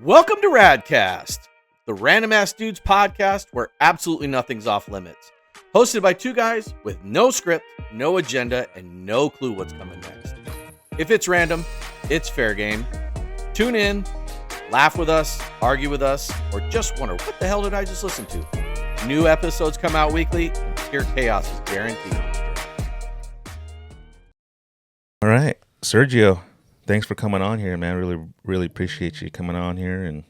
Welcome to Radcast, the Random Ass Dudes podcast where absolutely nothing's off limits. Hosted by two guys with no script, no agenda, and no clue what's coming next. If it's random, it's fair game. Tune in, laugh with us, argue with us, or just wonder what the hell did I just listen to? New episodes come out weekly, and pure chaos is guaranteed. All right, Sergio, thanks for coming on here, man. Really appreciate you coming on here. And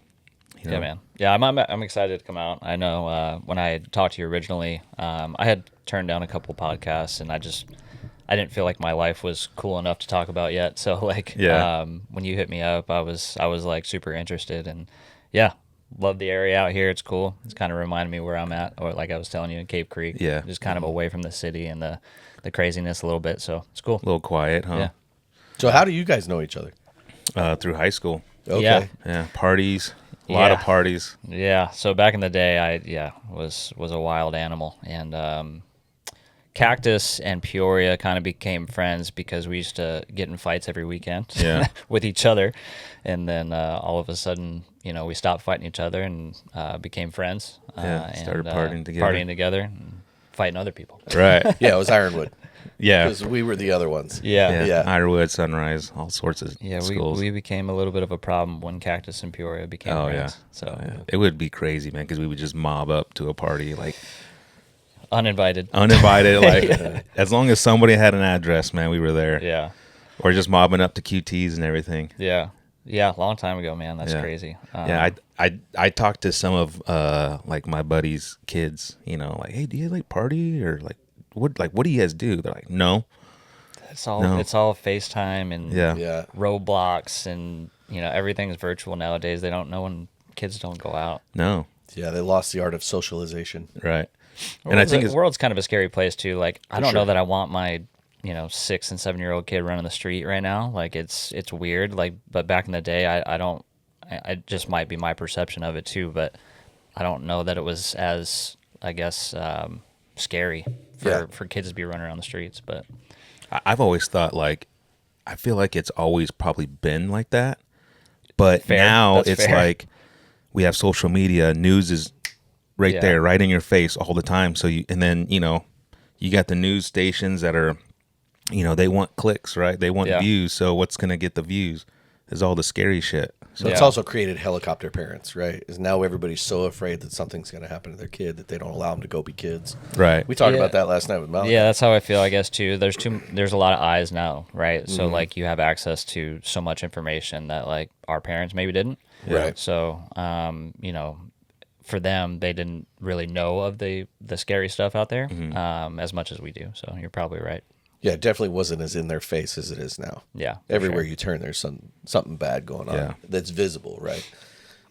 yeah, man. Yeah, I'm excited to come out. I know when I talked to you originally, I had turned down a couple podcasts, and I didn't feel like my life was cool enough to talk about yet. So when you hit me up, I was like super interested, and yeah, love the area out here. It's cool. It's kind of reminded me where I'm at, or like I was telling you in Cape Creek. Yeah, just kind of away from the city and the craziness a little bit. So it's cool. A little quiet, huh? Yeah. So how do you guys know each other? Through high school. Okay. Yeah, parties. A lot of parties. Yeah. So back in the day, I was a wild animal, and Cactus and Peoria kind of became friends because we used to get in fights every weekend with each other, and then all of a sudden, we stopped fighting each other and became friends. Started and, partying together, and fighting other people. Right. Yeah, it was Ironwood. Yeah, because we were the other ones. Yeah. Ironwood, Sunrise, all sorts of schools. we became a little bit of a problem when Cactus and Peoria became friends. Yeah. So it would be crazy, man, because we would just mob up to a party like uninvited. Like as long as somebody had an address, man, we were there. Yeah. Or just mobbing up to QTs and everything. Yeah, long time ago, man. That's crazy. I talked to some of like my buddies' kids, like, hey, do you like party or what do you guys do? They're like, no. It's all FaceTime and Roblox and everything's virtual nowadays. They don't know when kids don't go out. No. Yeah, they lost the art of socialization. Right. And I think the world's kind of a scary place too. Like I don't know that I want my 6 and 7 year old kid running the street right now. Like it's weird. Like but back in the day, I just might be my perception of it too. But I don't know that it was as scary for kids to be running around the streets. But I've always thought I feel like it's always probably been like that. But now it's fair. Like we have social media, news is right there, right in your face all the time. So you got the news stations that are, they want clicks, right? They want views. So what's going to get the views is all the scary shit. So it's also created helicopter parents, right? Is now everybody's so afraid that something's going to happen to their kid that they don't allow them to go be kids. Right. We talked about that last night with Mel. Yeah, that's how I feel, I guess, too. There's a lot of eyes now, right? Mm-hmm. So, you have access to so much information that, our parents maybe didn't. Right. So, for them, they didn't really know of the scary stuff out there as much as we do. So, you're probably right. Yeah, it definitely wasn't as in their face as it is now. Yeah. Everywhere you turn, there's something bad going on that's visible, right?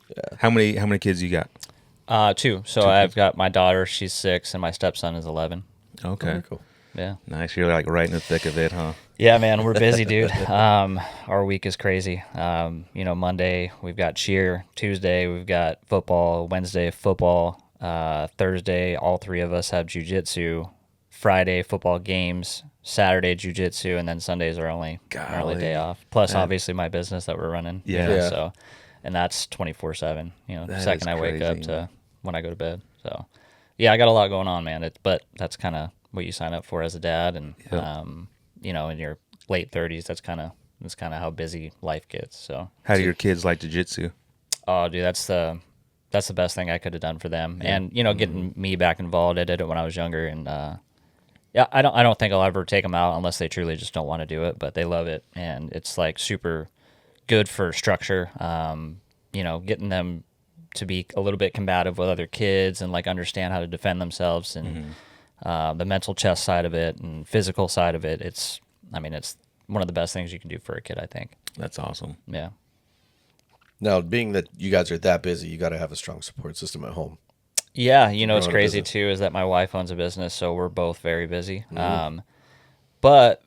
Yeah. How many kids you got? 2. So I've got my daughter, she's 6, and my stepson is 11. Okay. Oh, cool. Yeah. Nice. You're right in the thick of it, huh? Yeah, man, we're busy, dude. Our week is crazy. Monday we've got cheer. Tuesday we've got football. Wednesday football. Thursday all 3 of us have jiu-jitsu. Friday football games. Saturday jiu-jitsu, and then Sundays are only day off. Plus, obviously, my business that we're running. Yeah. So, and that's 24/7. The second I wake up to when I go to bed. So, yeah, I got a lot going on, man. But that's kind of what you sign up for as a dad, and in your late 30s, that's kind of how busy life gets. So, how do your kids like jiu-jitsu? Oh, dude, that's the best thing I could have done for them, and getting me back involved. I did it when I was younger, and I don't think I'll ever take them out unless they truly just don't want to do it, but they love it, and it's super good for structure. Getting them to be a little bit combative with other kids and understand how to defend themselves, and the mental chess side of it and physical side of it. It's one of the best things you can do for a kid, I think. That's awesome. Yeah. Now, being that you guys are that busy, you got to have a strong support system at home. Yeah, what's crazy too is that my wife owns a business, so we're both very busy. But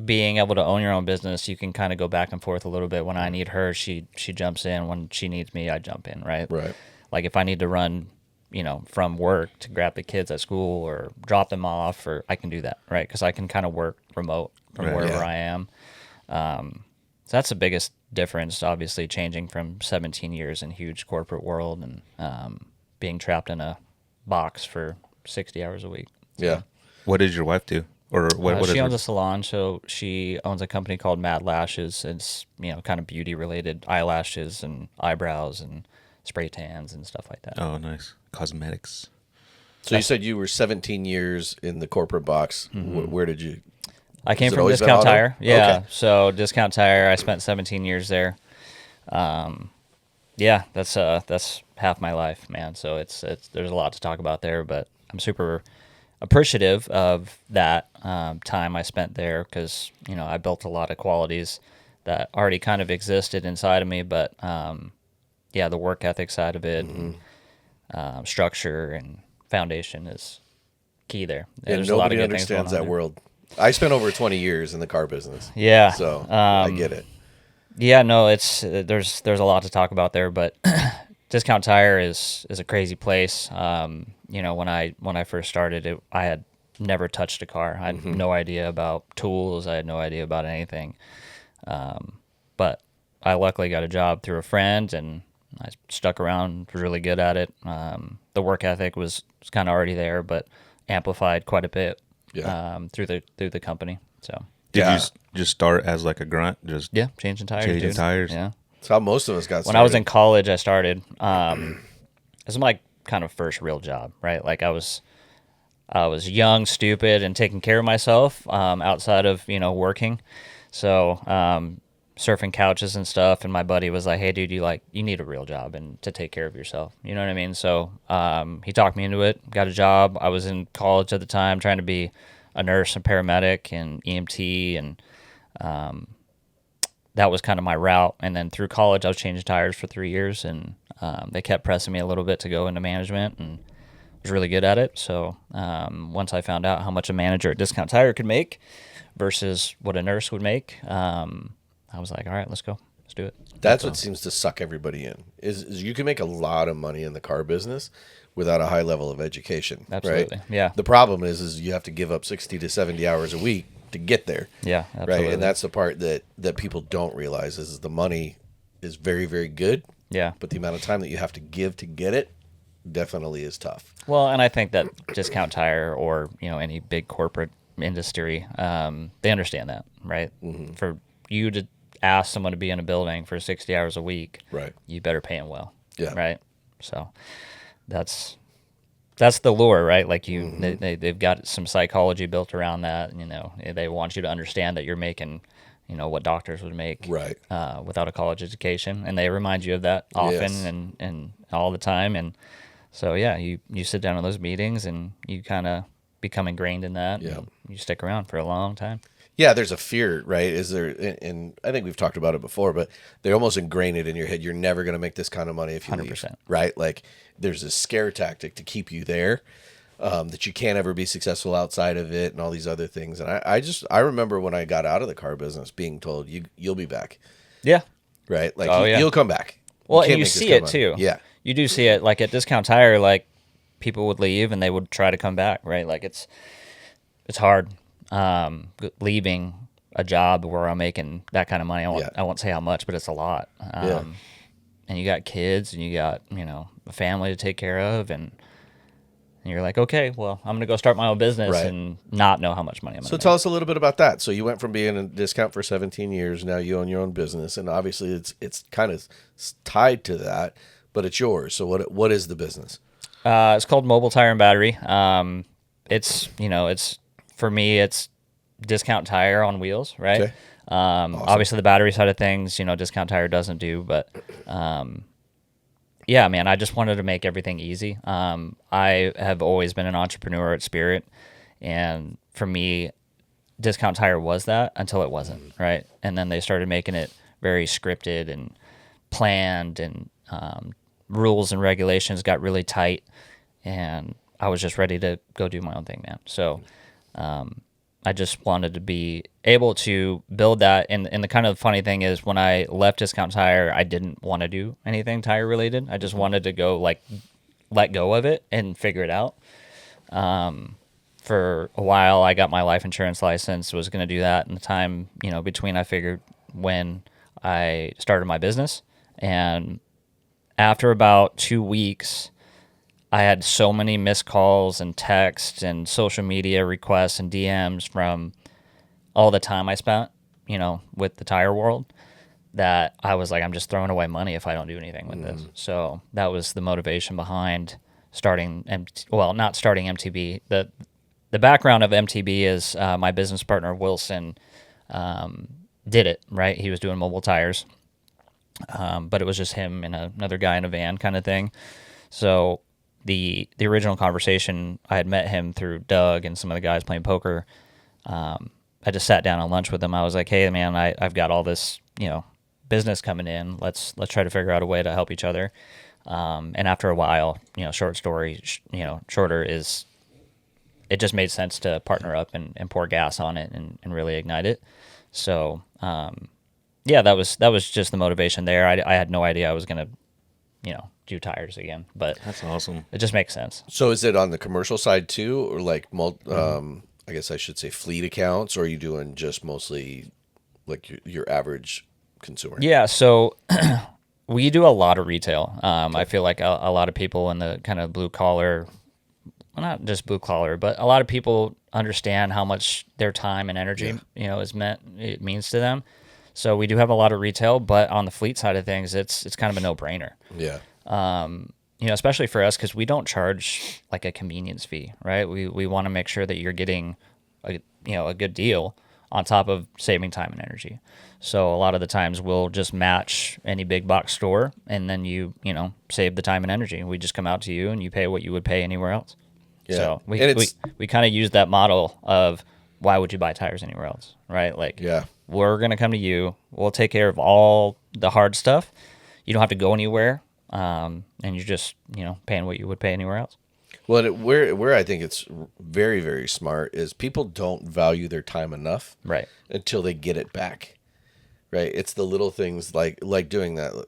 being able to own your own business, you can kind of go back and forth a little bit. When I need her, she jumps in. When she needs me, I jump in, right? Right. Like if I need to run, from work to grab the kids at school or drop them off, or I can do that, right? Because I can kind of work remote from wherever I am. So that's the biggest difference, obviously, changing from 17 years in huge corporate world and being trapped in a box for 60 hours a week. So, Yeah. What does your wife do? Or what she is owns her? a salon, so she owns a company called Mad Lashes. It's, kind of beauty related, eyelashes and eyebrows and spray tans and stuff like that. Oh, nice. Cosmetics. So you said you were 17 years in the corporate box. Where did you? I came Has it from always been Discount auto? Tire. Yeah. Okay. So Discount Tire, I spent 17 years there. Yeah, that's half my life, man. So it's there's a lot to talk about there, but I'm super appreciative of that time I spent there because I built a lot of qualities that already kind of existed inside of me, but yeah, the work ethic side of it, and, structure and foundation is key there. And There's a lot of nobody good things going understands on that there. world. I spent over 20 years in the car business. Yeah. So I get it. Yeah, no, it's there's a lot to talk about there, but Discount Tire is a crazy place. When I first started, I had never touched a car. I had no idea about tools. I had no idea about anything. But I luckily got a job through a friend, and I stuck around. Was really good at it. The work ethic was kind of already there, but amplified quite a bit through the company. So. Did you just start as like a grunt? Just Yeah, changing tires. Changing dude. tires. Yeah. That's how most of us got started. When I was in college, I started. It was my kind of first real job, right? Like I was young, stupid, and taking care of myself outside of working. So surfing couches and stuff. And my buddy was like, "Hey, dude, you need a real job and to take care of yourself." You know what I mean? So he talked me into it. Got a job. I was in college at the time, trying to be a nurse and paramedic and EMT, and that was kind of my route. And then through college, I was changing tires for 3 years, and they kept pressing me a little bit to go into management, and was really good at it. So once I found out how much a manager at Discount Tire could make versus what a nurse would make, I was like, all right, let's go. Let's do it. That's what seems to suck everybody in. Is you can make a lot of money in the car business without a high level of education. Absolutely. Right? Yeah. The problem is you have to give up 60 to 70 hours a week to get there. Yeah, absolutely. Right. And that's the part that people don't realize is the money is very, very good. Yeah. But the amount of time that you have to give to get it definitely is tough. Well, and I think that Discount Tire or any big corporate industry, they understand that, right? Mm-hmm. For you to ask someone to be in a building for 60 hours a week, right, you better pay them well. Yeah. Right. So that's the lure, right? Like they've got some psychology built around that. They want you to understand that you're making, what doctors would make, right, without a college education, and they remind you of that often Yes. and all the time. And so yeah, you sit down in those meetings and you kind of become ingrained in that. Yeah. And you stick around for a long time. Yeah, there's a fear, right? Is there? And I think we've talked about it before, but they almost ingrain it in your head. You're never going to make this kind of money if you 100%. leave, right? Like there's a scare tactic to keep you there, that you can't ever be successful outside of it, and all these other things. And I remember when I got out of the car business, being told you'll be back, Yeah. right? Like Oh, yeah. you'll come back. Well, can't and you make this see kind it of too. money. Yeah, You do see it. Like at Discount Tire, like people would leave and they would try to come back, right? Like it's hard leaving a job where I'm making that kind of money. I won't say how much, but it's a lot. Yeah. And you got kids and you got, a family to take care of, and you're like, okay, well, I'm going to go start my own business Right. and not know how much money I'm going So to tell us a little bit about that. So you went from being in Discount for 17 years, now you own your own business, and obviously it's kind of tied to that, but it's yours. So what is the business? It's called Mobile Tire and Battery. It's for me, it's Discount Tire on wheels, right? Okay. Awesome. Obviously the battery side of things, Discount Tire doesn't do, but yeah, man, I just wanted to make everything easy. I have always been an entrepreneur at spirit, and for me, Discount Tire was that until it wasn't, right? And then they started making it very scripted and planned, and rules and regulations got really tight, and I was just ready to go do my own thing, man. So I just wanted to be able to build that. And the kind of funny thing is, when I left Discount Tire, I didn't want to do anything tire related. I just wanted to go let go of it and figure it out. For a while, I got my life insurance license, was going to do that. And the time, between, I figured when I started my business. And after about 2 weeks, I had so many missed calls and texts and social media requests and DMs from all the time I spent, with the tire world, that I was like, I'm just throwing away money if I don't do anything with this. So that was the motivation behind starting, not starting MTB. The background of MTB is my business partner, Wilson, did it, right? He was doing mobile tires, but it was just him and another guy in a van kind of thing. So the original conversation, I had met him through Doug and some of the guys playing poker. I just sat down on lunch with him. I was like, hey, man, I've got all this, business coming in. Let's try to figure out a way to help each other. And after a while, short story, shorter is, it just made sense to partner up and pour gas on it and really ignite it. So, that was just the motivation there. I had no idea I was going to, do tires again, but that's awesome. It just makes sense. So is it on the commercial side too, or like, I guess I should say fleet accounts, or are you doing just mostly like your average consumer? Yeah. So we do a lot of retail. I feel like a lot of people in the kind of blue collar, well, not just blue collar, but a lot of people understand how much their time and energy, it means to them. So we do have a lot of retail, but on the fleet side of things, it's kind of a no-brainer. Yeah. Especially for us, because we don't charge like a convenience fee, right? We want to make sure that you're getting a good deal on top of saving time and energy. So a lot of the times we'll just match any big box store, and then you save the time and energy. We just come out to you and you pay what you would pay anywhere else. Yeah. So we kind of use that model of, why would you buy tires anywhere else, right? Like, we're going to come to you. We'll take care of all the hard stuff. You don't have to go anywhere, and you're just, paying what you would pay anywhere else. Well, where I think it's very, very smart is people don't value their time enough, right, until they get it back, right? It's the little things like doing that,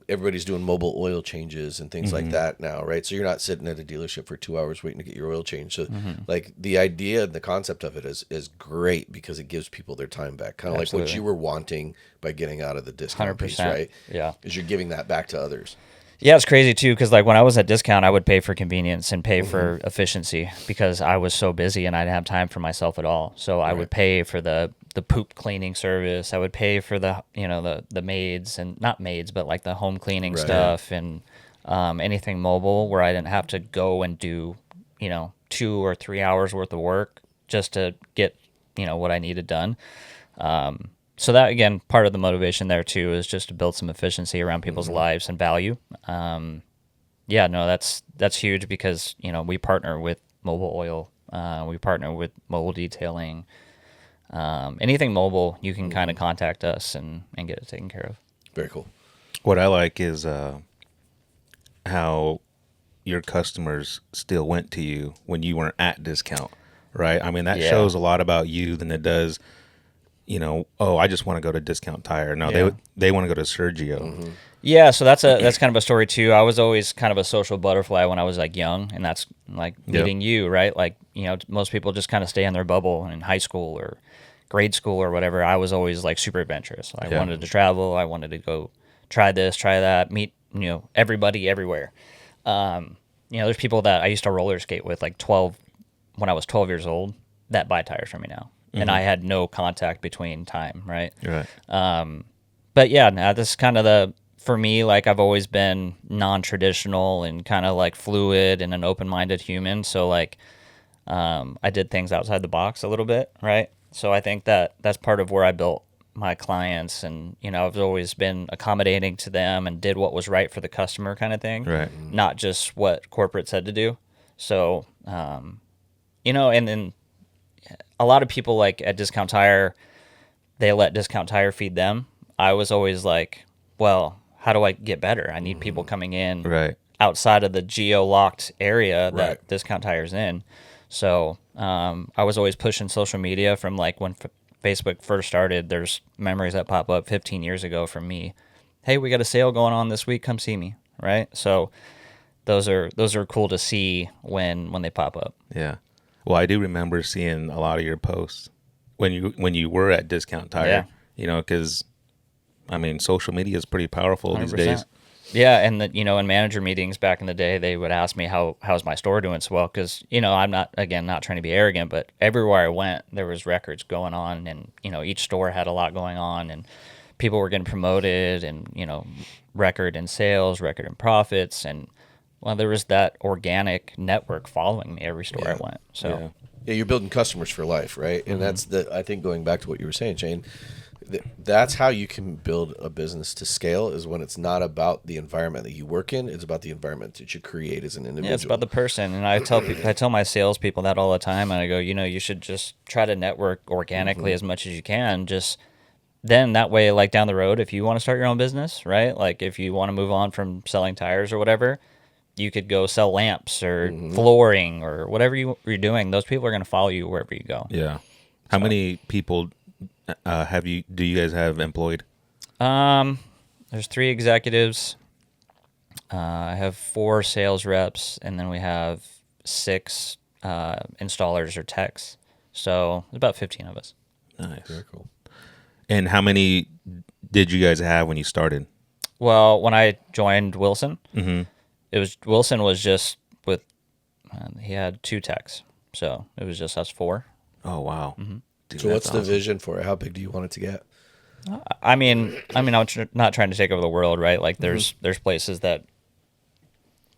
everybody's doing mobile oil changes and things like that now, right? So you're not sitting at a dealership for 2 hours waiting to get your oil changed. So like the idea and the concept of it is great, because it gives people their time back. Kind of like what you were wanting by getting out of the discount 100%, piece, right? Yeah. Because you're giving that back to others. Yeah, it's crazy too, because like when I was at discount, I would pay for convenience and pay for efficiency, because I was so busy and I didn't have time for myself at all. So I would pay for the poop cleaning service. I would pay for the the maids, and not maids, but like the home cleaning stuff, and anything mobile where I didn't have to go and do 2 or 3 hours worth of work just to get what I needed done. So that, again, part of the motivation there too is just to build some efficiency around people's lives and value. That's huge, because we partner with mobile oil, we partner with mobile detailing. Anything mobile, you can kind of contact us and get it taken care of. Very cool. What I like is how your customers still went to you when you weren't at discount, right? I mean, that shows a lot about you than it does, I just want to go to Discount Tire. No, they want to go to Sergio. Yeah, so that's kind of a story too. I was always kind of a social butterfly when I was like young, and that's like meeting you, right? Like, most people just kind of stay in their bubble in high school or grade school or whatever. I was always like super adventurous. I wanted to travel. I wanted to go try this, try that, meet, everybody everywhere. There's people that I used to roller skate with when I was 12 years old that buy tires from me now. And I had no contact between time, right? Right. But yeah, now this is kind of for me, like, I've always been non-traditional and kind of like fluid and an open-minded human. So like, I did things outside the box a little bit, right? So I think that's part of where I built my clients, and I've always been accommodating to them and did what was right for the customer, kind of thing, right? Not just what corporate said to do. So, and then a lot of people, like at Discount Tire, they let Discount Tire feed them. I was always like, well, how do I get better? I need people coming in outside of the geo-locked area that Discount Tire's in. So I was always pushing social media from like when Facebook first started. There's memories that pop up 15 years ago from me. Hey, we got a sale going on this week. Come see me, right? So those are cool to see when they pop up. Yeah. Well, I do remember seeing a lot of your posts when you were at Discount Tire. Because I mean, social media is pretty powerful 100%. These days. Yeah, and in manager meetings back in the day, they would ask me how's my store doing so well, because I'm not trying to be arrogant, but everywhere I went, there was records going on, and each store had a lot going on, and people were getting promoted, and record in sales, record in profits, and well, there was that organic network following me every store I went. So yeah, you're building customers for life, right? And that's I think going back to what you were saying, Shane. That's how you can build a business to scale, is when it's not about the environment that you work in, it's about the environment that you create as an individual. Yeah, it's about the person. And I tell my salespeople that all the time, and I go, you should just try to network organically as much as you can. Just then that way, like down the road, if you want to start your own business, right? Like if you want to move on from selling tires or whatever, you could go sell lamps or flooring or whatever you're doing. Those people are going to follow you wherever you go. Yeah. How many people do you guys have employed? There's 3 executives. I have 4 sales reps, and then we have 6 installers or techs. So there's about 15 of us. Nice. Very cool. And how many did you guys have when you started? Well, when I joined Wilson, Wilson was just with he had 2 techs, so it was just us 4. Oh wow. Dude, so what's the vision for it? How big do you want it to get? I mean, I'm not trying to take over the world, right? Like there's places that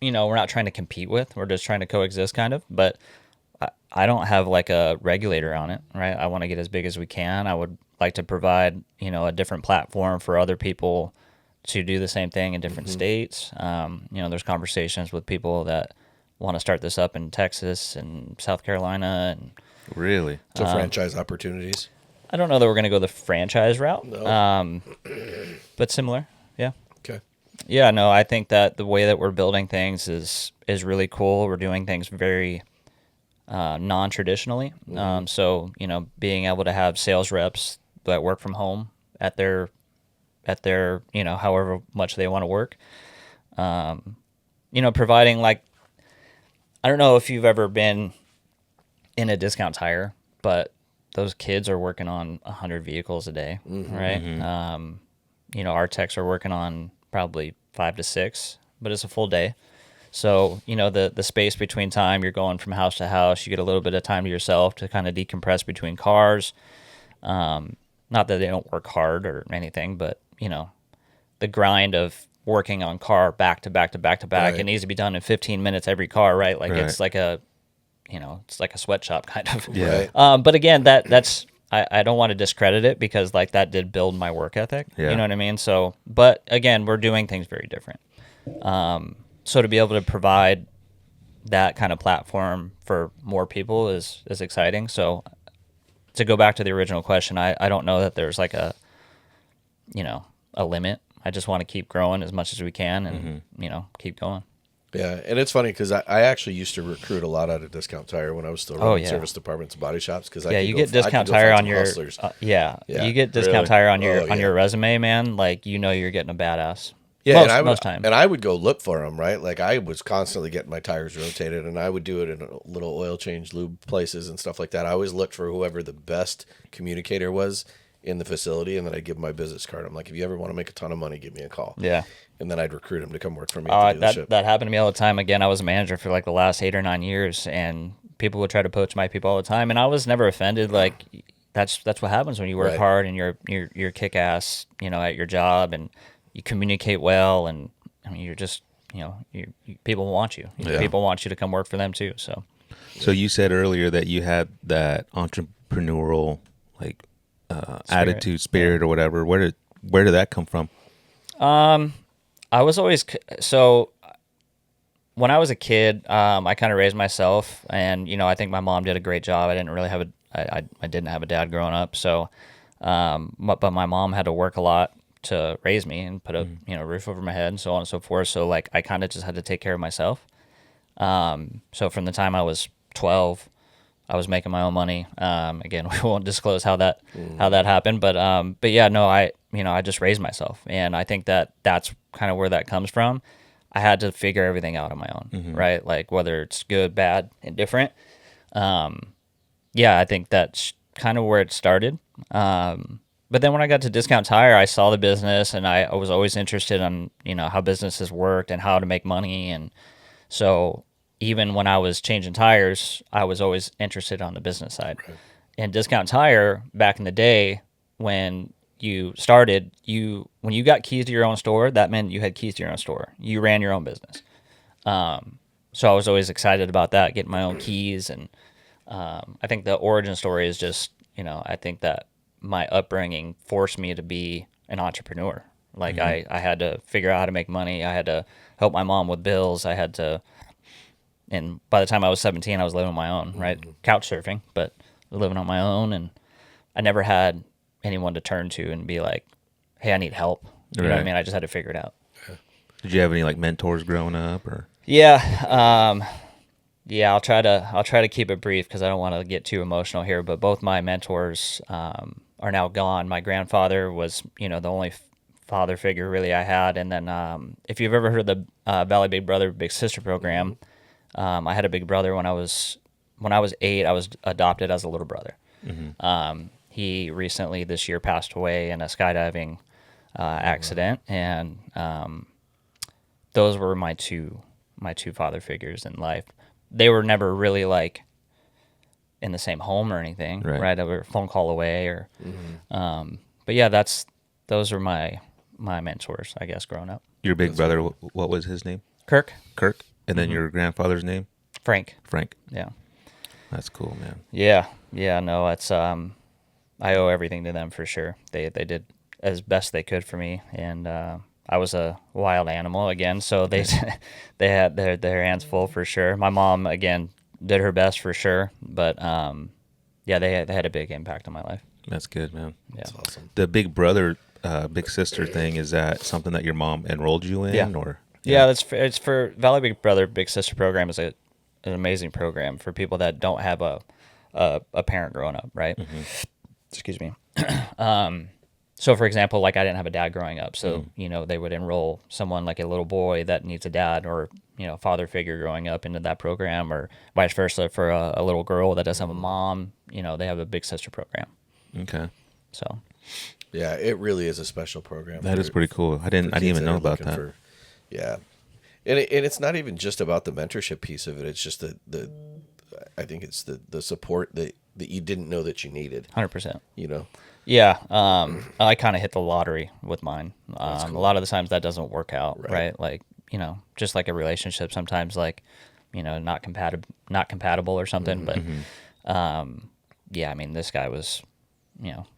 we're not trying to compete with. We're just trying to coexist, kind of. But I don't have like a regulator on it, right? I want to get as big as we can. I would like to provide a different platform for other people to do the same thing in different states. There's conversations with people that want to start this up in Texas and South Carolina and. Really? So franchise opportunities? I don't know that we're going to go the franchise route, no. But similar, yeah. Okay. Yeah, no, I think that the way that we're building things is really cool. We're doing things very non-traditionally. So, being able to have sales reps that work from home at their however much they want to work. Providing like, I don't know if you've ever been in a discount tire, but those kids are working on 100 vehicles a day, right? Our techs are working on probably 5 to 6, but it's a full day. So, the space between time, you're going from house to house, you get a little bit of time to yourself to kind of decompress between cars. Not that they don't work hard or anything, but, the grind of working on car back to back to back to back, It needs to be done in 15 minutes every car, right? Like it's like it's like a sweatshop kind of. Yeah. But again, that's I don't want to discredit it, because like that did build my work ethic. Yeah. You know what I mean? So, but again, we're doing things very different. So to be able to provide that kind of platform for more people is exciting. So to go back to the original question, I don't know that there's like a limit. I just want to keep growing as much as we can and, keep going. Yeah, and it's funny because I actually used to recruit a lot out of Discount Tire when I was still running service departments and body shops. Because you get Discount Tire on your you get Discount Tire on your resume, man. Like you're getting a badass. Yeah, most time. And I would go look for them, right? Like I was constantly getting my tires rotated, and I would do it in little oil change lube places and stuff like that. I always looked for whoever the best communicator was in the facility, and then I'd give them my business card. I'm like, if you ever want to make a ton of money, give me a call. Yeah. And then I'd recruit them to come work for me. That happened to me all the time. Again, I was a manager for like the last 8 or 9 years, and people would try to poach my people all the time, and I was never offended. Like that's what happens when you work hard and you're kick ass, at your job, and you communicate well, and I mean you're just people want you. People want you to come work for them too. So you said earlier that you had that entrepreneurial attitude, spirit, or whatever. Where did that come from? I was always so. When I was a kid, I kind of raised myself, and I think my mom did a great job. I didn't really have I didn't have a dad growing up, so but my mom had to work a lot to raise me and put a roof over my head and so on and so forth. So like I kind of just had to take care of myself. So from the time I was 12, I was making my own money. Again, we won't disclose how that happened, but yeah, no, I just raised myself, and I think that's kind of where that comes from. I had to figure everything out on my own, right? Like whether it's good, bad, indifferent. Yeah, I think that's kind of where it started. but then when I got to Discount Tire, I saw the business, and I was always interested in, how businesses worked and how to make money. And so even when I was changing tires, I was always interested on the business side. Right. And Discount Tire, back in the day, when you started, when you got keys to your own store, that meant you had keys to your own store. You ran your own business. So I was always excited about that, getting my own keys. And I think the origin story is just, I think that my upbringing forced me to be an entrepreneur. Like I had to figure out how to make money. I had to help my mom with bills. And by the time I was 17, I was living on my own, right? Couch surfing, but living on my own. And I never had anyone to turn to and be like, hey, I need help. You know what I mean? I just had to figure it out. Did you have any like mentors growing up, or? Yeah. I'll try to keep it brief because I don't want to get too emotional here, but both my mentors are now gone. My grandfather was, the only father figure really I had. And then if you've ever heard of the Valley Big Brother, Big Sister program, I had a big brother when I was 8. I was adopted as a little brother. He recently this year passed away in a skydiving accident, and those were my two father figures in life. They were never really like in the same home or anything, right? They were a phone call away, or but yeah, those are my mentors, I guess, growing up. Your big brother, what was his name? Kirk. And then your grandfather's name? Frank. Yeah. That's cool, man. Yeah. No, it's I owe everything to them for sure. They did as best they could for me, and I was a wild animal again, so they had their hands full for sure. My mom again did her best for sure, but they had a big impact on my life. That's good, man. Yeah, that's awesome. The big brother, big sister thing, is that something that your mom enrolled you in, or? Yeah, it's for Valley Big Brother Big Sister program is an amazing program for people that don't have a parent growing up, right? Excuse me. So, for example, like I didn't have a dad growing up, so they would enroll someone like a little boy that needs a dad, or father figure growing up into that program, or vice versa for a little girl that doesn't have a mom. They have a Big Sister program. Okay. So. Yeah, it really is a special program. That is pretty cool. I didn't even know about that. Yeah, and it's not even just about the mentorship piece of it. It's just the I think it's the support that you didn't know that you needed. 100%. Yeah, I kind of hit the lottery with mine. Cool. A lot of the times that doesn't work out, right? Like, just like a relationship, sometimes like, not compatible or something. But, I mean, this guy was,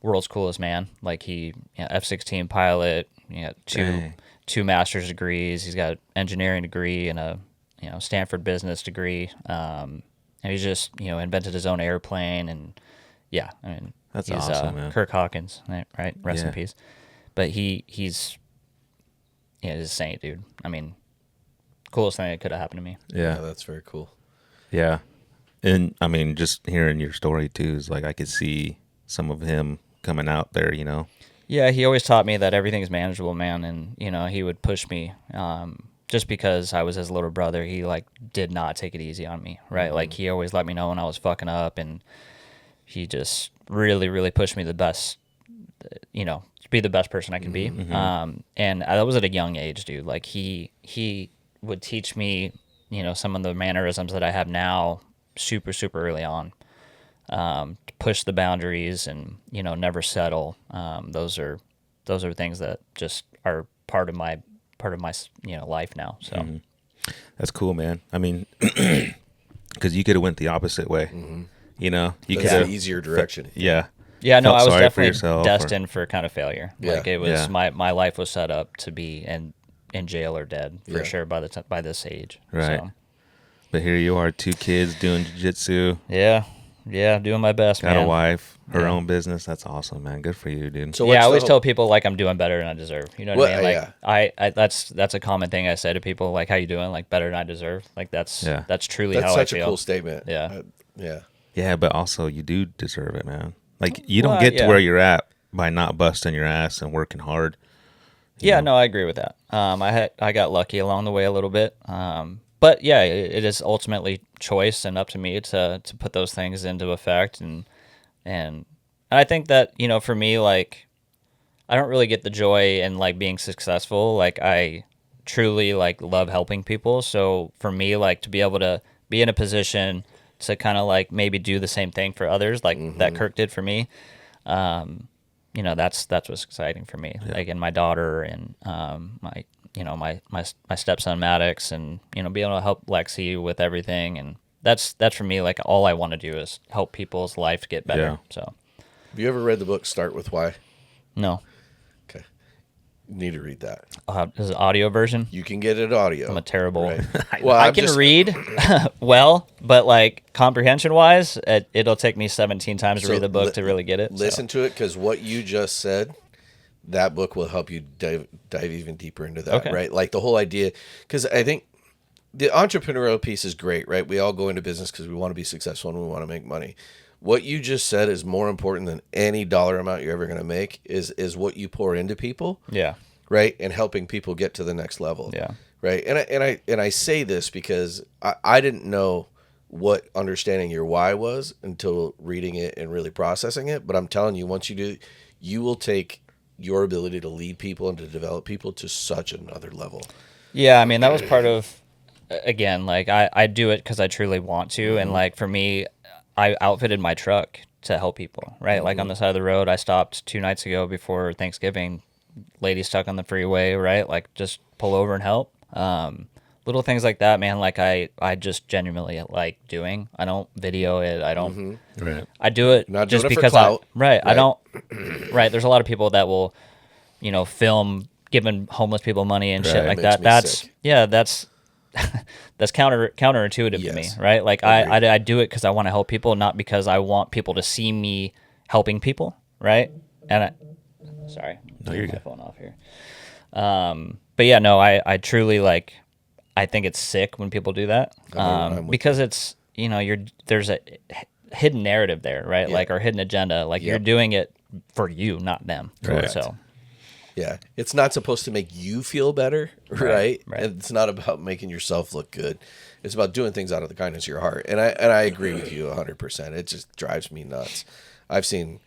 world's coolest man. Like he, F-16 pilot, two master's degrees. He's got an engineering degree and a, Stanford business degree. And he's just, invented his own airplane, and I mean, that's he's awesome, man. Kirk Hawkins, right? Rest in peace. But he's a saint, dude. I mean, coolest thing that could have happened to me. Yeah, that's very cool. Yeah, and I mean, just hearing your story too is like I could see some of him coming out there. Yeah, he always taught me that everything is manageable, man, and he would push me. Just because I was his little brother, he like did not take it easy on me, right? Like he always let me know when I was fucking up, and he just really, really pushed me the best, to be the best person I can be. And that was at a young age, dude. Like he would teach me, some of the mannerisms that I have now super, super early on. Push the boundaries and, never settle. Those are things that just are part of my life now. So that's cool, man. I mean, because you could have went the opposite way. You could have an easier direction. Yeah. No, I was definitely destined for kind of failure. Yeah. Like it was my life was set up to be in jail or dead for sure by this age. Right. So. But here you are, 2 kids doing jiu-jitsu. Yeah, doing my best, Got man. a wife, her own business. That's awesome, man. Good for you, dude. So I always tell people like I'm doing better than I deserve. You know what I mean? Like I that's a common thing I say to people, like, how you doing? Like better than I deserve. Like that's truly how I feel. That's such a cool statement. Yeah. Yeah, but also you do deserve it, man. Like you don't get to where you're at by not busting your ass and working hard. You know? No, I agree with that. I got lucky along the way a little bit. But yeah, it is ultimately choice and up to me to put those things into effect, and I think that for me, like I don't really get the joy in like being successful. Like I truly like love helping people. So for me, like to be able to be in a position to kind of like maybe do the same thing for others, like that Kirk did for me. You know, that's what's exciting for me. Like, and my daughter and my you know my stepson Maddox, and you know, being able to help Lexi with everything, and that's for me. Like, all I want to do is help people's life get better. Yeah. So, Have you ever read the book Start With Why? no, Okay. You need to read that. is it audio version? You can get it audio. I'm a terrible. Right. Well, I can read well, but like comprehension wise, it'll take me 17 times to So read the book to really get it. Listen to it, because what you just said, that book will help you dive even deeper into that, Okay. right? Like the whole idea, because I think the entrepreneurial piece is great, right? We all go into business because we want to be successful and we want to make money. What you just said is more important than any dollar amount you're ever going to make is what you pour into people, Yeah. right? And helping people get to the next level. Yeah. Right. And I say this because I didn't know what understanding your why was until reading it and really processing it. But I'm telling you, once you do, you will take your ability to lead people and to develop people to such another level. Yeah, I mean, that was part of, again, like I do it because I truly want to. And like for me, I outfitted my truck to help people, right? Like on the side of the road, I stopped 2 nights ago before Thanksgiving, lady stuck on the freeway, right? Like just pull over and help. Little things like that, man. Like I just genuinely like doing. I don't video it. I don't. Right. I do it Not just doing it for because clout, right. I right? don't. Right. There's a lot of people that will, you know, film giving homeless people money and shit Right. like Makes that. me That's sick. yeah. That's that's counterintuitive to me, Yes. right? Like Agreed. I do it because I want to help people, not because I want people to see me helping people, right? And sorry, No, you're my good. phone off here. But yeah, no, I truly like. I think it's sick when people do that, I'm with because it's, you know, there's a hidden narrative there, right? Yeah. Like, or hidden agenda. Like you're doing it for you, not them. Correct. So Yeah. It's not supposed to make you feel better, right? right. And it's not about making yourself look good. It's about doing things out of the kindness of your heart. And I agree with you 100%. It just drives me nuts. I've seen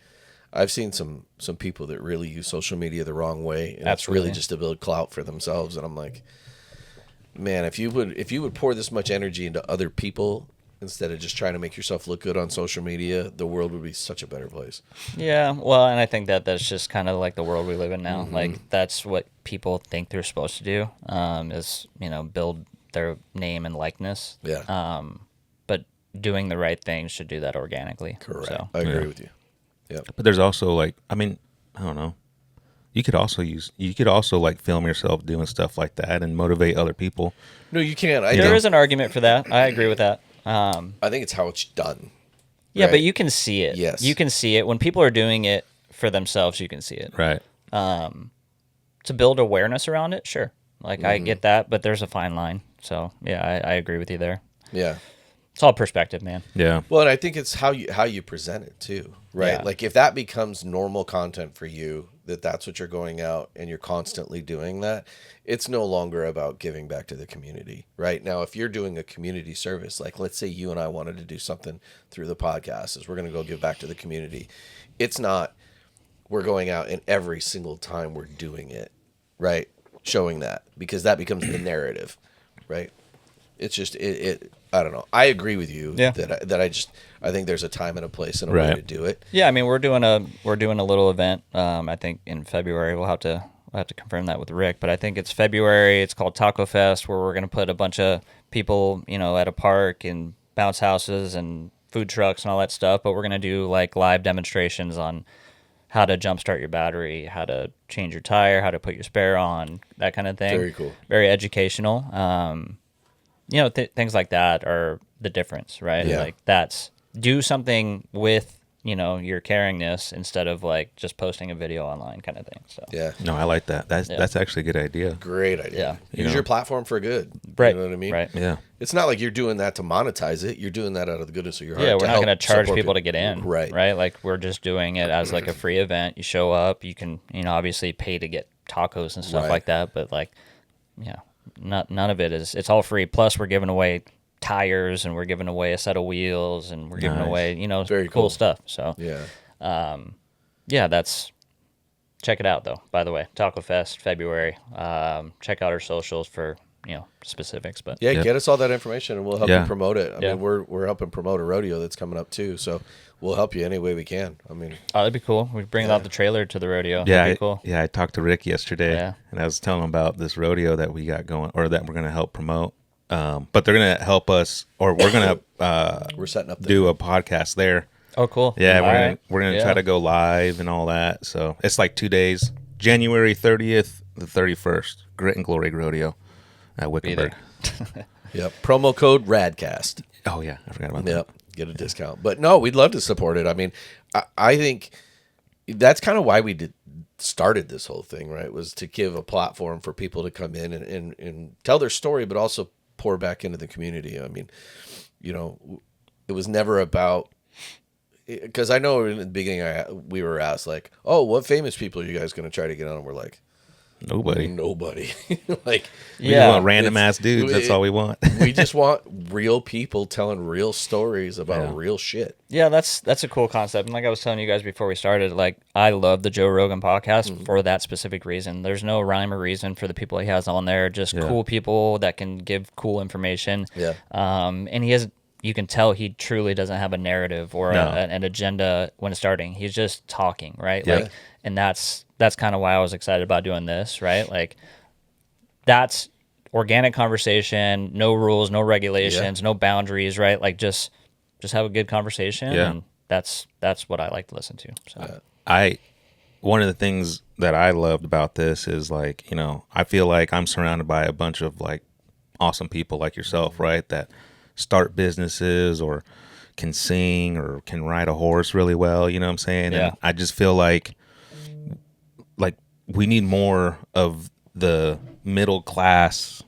some people that really use social media the wrong way, and it's really Absolutely. just to build clout for themselves. And I'm like, man, if you would pour this much energy into other people instead of just trying to make yourself look good on social media, the world would be such a better place. yeah, well, and I think that's just kind of like the world we live in now. Like that's what people think they're supposed to do, is, you know, build their name and likeness. Yeah. But doing the right thing should do that organically. Correct. So I agree with you. Yeah. But there's also like, I mean, I don't know. You could also like film yourself doing stuff like that and motivate other people. No, you can't. there is an argument for that. I agree with that. I think it's how it's done. Yeah, Right. but you can see it. Yes. You can see it when people are doing it for themselves. You can see it. Right. To build awareness around it, sure. Like I get that, but there's a fine line. So yeah, I agree with you there. Yeah. It's all perspective, man. Yeah. Well, and I think it's how you present it too, right? Yeah. Like if that becomes normal content for you, that's what you're going out and you're constantly doing that, it's no longer about giving back to the community, right? Now, if you're doing a community service, like let's say you and I wanted to do something through the podcast, is we're going to go give back to the community. It's not we're going out and every single time we're doing it, right? Showing that, because that becomes the narrative, right? It's just it I don't know. I agree with you Yeah. I think there's a time and a place and a way Right. to do it. Yeah, I mean we're doing a little event. I think in February we'll have to confirm that with Rick, but I think it's February. It's called Taco Fest, where we're gonna put a bunch of people, you know, at a park and bounce houses and food trucks and all that stuff. But we're gonna do like live demonstrations on how to jumpstart your battery, how to change your tire, how to put your spare on, that kind of thing. Very cool. Very educational. You know, things like that are the difference, right? Yeah. Like that's do something with, you know, your caringness instead of like just posting a video online kind of thing. So Yeah. No, I like that. That's actually a good idea. Great idea. Yeah. Use know. your platform for good. Right. You know what I mean? Right. Yeah. It's not like you're doing that to monetize it. You're doing that out of the goodness of your heart. Yeah, we're to not help going to charge support people to get in, Right. Right, like we're just doing it as like a free event. You show up, you can, you know, obviously pay to get tacos and stuff Right. like that, but like, yeah, none of it is. It's all free. Plus, we're giving away tires and we're giving away a set of wheels and we're giving Nice. away, you know, Very cool cool. stuff. So Yeah. yeah, that's check it out though. By the way, Taco Fest February. Check out our socials for specifics. But yeah, get us all that information and we'll help you promote it. I Yeah. mean, we're helping promote a rodeo that's coming up too, so we'll help you any way we can. I mean, that'd be cool. We bring out the trailer to the rodeo. Yeah, That'd be cool. I talked to Rick yesterday, Yeah. and I was telling him about this rodeo that we got going, or that we're going to help promote. But they're going to help us, or we're going to we're setting up do a podcast there. Oh, cool. Yeah, All we're gonna right. try to go live and all that. So it's like 2 days, January 30th, the 31st, Grit and Glory Rodeo at Wickenburg. Yep. Promo code RADCAST. Oh yeah, I forgot about that. Yep. Get a discount. But no, we'd love to support it. I mean, I think that's kind of why we started this whole thing, right? Was to give a platform for people to come in and tell their story, but also pour back into the community. I mean, it was never about, because I know in the beginning we were asked like, oh, what famous people are you guys going to try to get on? And we're like, Nobody. Like, We just want random ass dudes. That's all we want. we just want real people telling real stories about real shit. Yeah, that's a cool concept. And like I was telling you guys before we started, like I love the Joe Rogan podcast for that specific reason. There's no rhyme or reason for the people he has on there. Just cool people that can give cool information. Yeah. And you can tell he truly doesn't have a narrative or an agenda when starting. He's just talking, right? Yeah. Like, and that's kind of why I was excited about doing this, right? Like, that's organic conversation, no rules, no regulations, no boundaries, right? Like, just have a good conversation, and that's what I like to listen to. So, one of the things that I loved about this is like, I feel like I'm surrounded by a bunch of like awesome people like yourself, right? That start businesses or can sing or can ride a horse really well, you know what I'm saying? Yeah. And I just feel like we need more of the middle class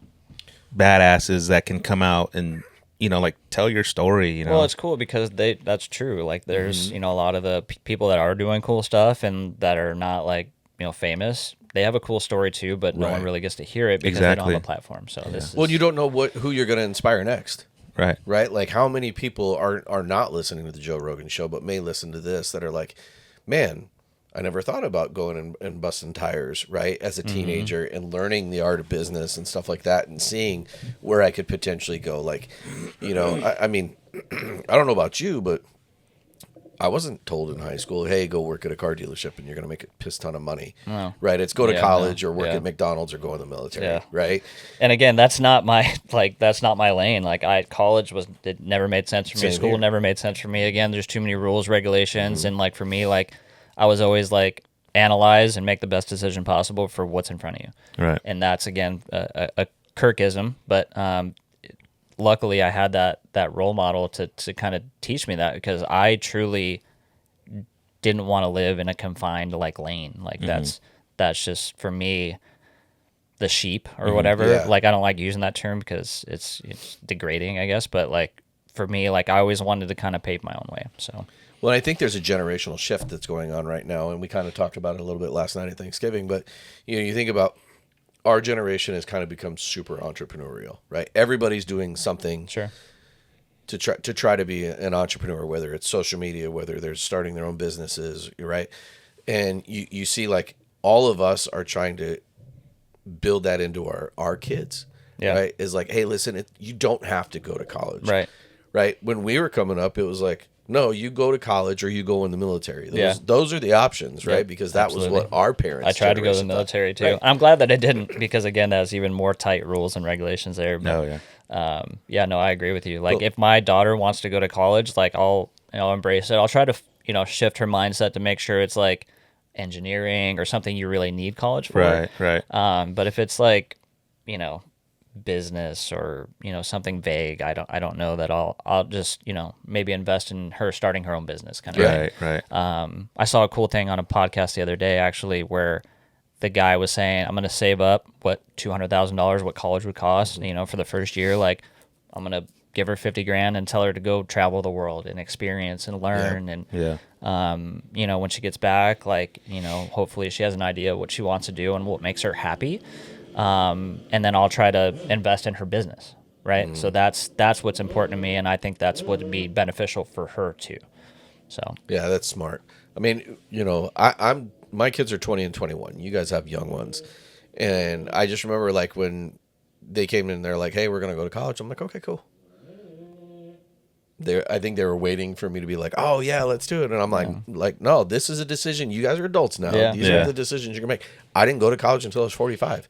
badasses that can come out and like tell your story. Well, it's cool because that's true. Like there's a lot of the people that are doing cool stuff and that are not like famous. They have a cool story too, but no one really gets to hear it because they don't have a platform. So this is, Well, you don't know who you're going to inspire next. right. Right? Like how many people are not listening to the Joe Rogan show, but may listen to this that are like, man, I never thought about going and busting tires, right? As a teenager and learning the art of business and stuff like that and seeing where I could potentially go. Like, I mean, I don't know about you, but I wasn't told in high school, hey, go work at a car dealership and you're going to make a piss ton of money, right? It's go to college or work at McDonald's or go in the military, right? And again, that's not my lane. Like college it never made sense for me. School never made sense for me. Again, there's too many rules, regulations, and like for me, like I was always like analyze and make the best decision possible for what's in front of you. Right. And that's again a Kirkism, but luckily I had that role model to kind of teach me that, because I truly didn't want to live in a confined like lane. Like that's just for me the sheep or whatever. Yeah. Like I don't like using that term because it's degrading, I guess, but like for me, like I always wanted to kind of pave my own way. So Well, I think there's a generational shift that's going on right now, and we kind of talked about it a little bit last night at Thanksgiving, but you think about our generation has kind of become super entrepreneurial, right? Everybody's doing something to try to be an entrepreneur, whether it's social media, whether they're starting their own businesses, right? And you see like all of us are trying to build that into our kids, right? Is like, hey, listen, you don't have to go to college, right? When we were coming up, it was like, no, you go to college or you go in the military. Those are the options, right? Because that was what our parents. I tried to go to the military too. Right? I'm glad that I didn't, because again, there's even more tight rules and regulations there. But, I agree with you. Like if my daughter wants to go to college, like I'll embrace it. I'll try to shift her mindset to make sure it's like engineering or something you really need college for. Right. But if it's like business or something vague, I don't know that I'll just maybe invest in her starting her own business kind of thing. Right. I saw a cool thing on a podcast the other day actually where the guy was saying, I'm going to save up what $200,000 what college would cost for the first year. Like I'm going to give her $50,000 and tell her to go travel the world and experience and learn and when she gets back, like hopefully she has an idea what she wants to do and what makes her happy. And then I'll try to invest in her business, right? So that's what's important to me, and I think that's what would be beneficial for her too. So yeah, that's smart. I mean, I'm my kids are 20 and 21. You guys have young ones. And I just remember like when they came in, they're like, hey, we're going to go to college. I'm like, okay, cool. I think they were waiting for me to be like, oh yeah, let's do it. And I'm like, no, this is a decision. You guys are adults now. Yeah. These are the decisions you're going to make. I didn't go to college until I was 45.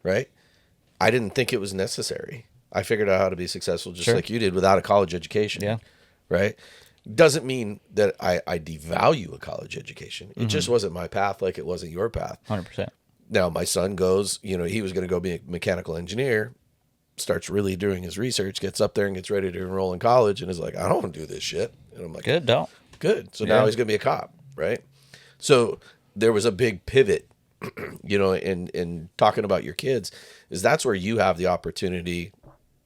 Right. I didn't think it was necessary. I figured out how to be successful just like you did without a college education. Yeah. Right. Doesn't mean that I devalue a college education. It just wasn't my path like it wasn't your path. 100%. Now my son goes, he was going to go be a mechanical engineer, starts really doing his research, gets up there and gets ready to enroll in college and is like, I don't want to do this shit. And I'm like, Good, don't. Good. So now he's going to be a cop. Right. So there was a big pivot, in talking about your kids is that's where you have the opportunity,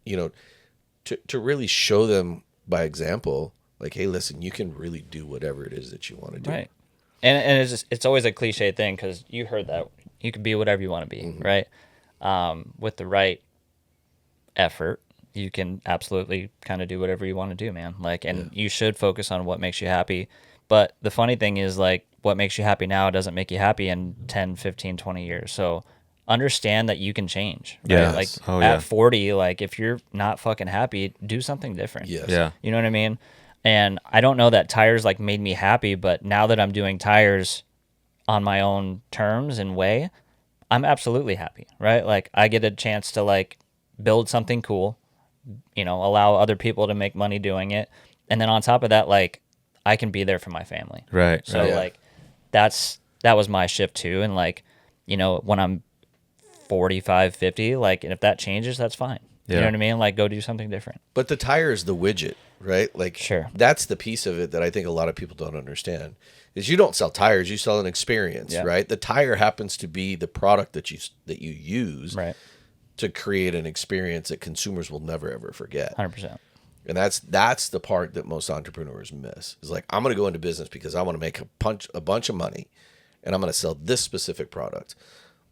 to really show them by example, like, hey, listen, you can really do whatever it is that you want to do. Right. And it's always a cliche thing because you heard that you can be whatever you want to be, right? With the right effort, you can absolutely kind of do whatever you want to do, man. Like, and you should focus on what makes you happy. But the funny thing is, like, what makes you happy now doesn't make you happy in 10, 15, 20 years. So understand that you can change. Right? Yes. Like at 40, like if you're not fucking happy, do something different. Yes. Yeah. You know what I mean? And I don't know that tires like made me happy, but now that I'm doing tires on my own terms and way, I'm absolutely happy, right? Like I get a chance to like build something cool, allow other people to make money doing it. And then on top of that, like I can be there for my family. Right. So like that was my shift too. And like, when I'm 45, 50, like, and if that changes, that's fine. Yeah. You know what I mean? Like go do something different. But the tire is the widget, right? Like, Sure. That's the piece of it that I think a lot of people don't understand is you don't sell tires, you sell an experience, right? The tire happens to be the product that you use to create an experience that consumers will never, ever forget. 100%. And that's the part that most entrepreneurs miss is like, I'm going to go into business because I want to make a bunch of money and I'm going to sell this specific product.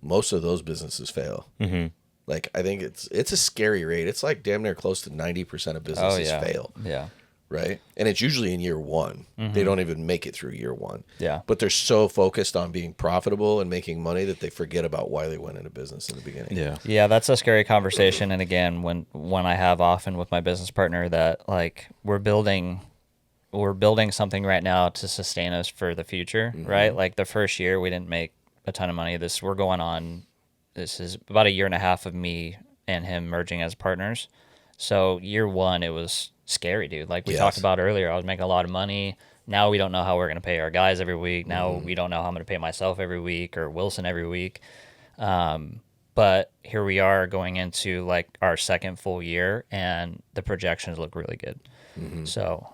Most of those businesses fail. Mm-hmm. Like, I think it's a scary rate. It's like damn near close to 90% of businesses fail. Yeah. Right. And it's usually in year one. Mm-hmm. They don't even make it through year one. Yeah. But they're so focused on being profitable and making money that they forget about why they went into business in the beginning. Yeah. Yeah, that's a scary conversation. And again, when I have often with my business partner that like we're building something right now to sustain us for the future, right? Like the first year we didn't make a ton of money. This is about a year and a half of me and him merging as partners. So year one, it was scary, dude. Like we talked about earlier, I was making a lot of money. Now we don't know how we're going to pay our guys every week. Now we don't know how I'm going to pay myself every week or Wilson every week. But here we are going into like our second full year and the projections look really good. Mm-hmm. So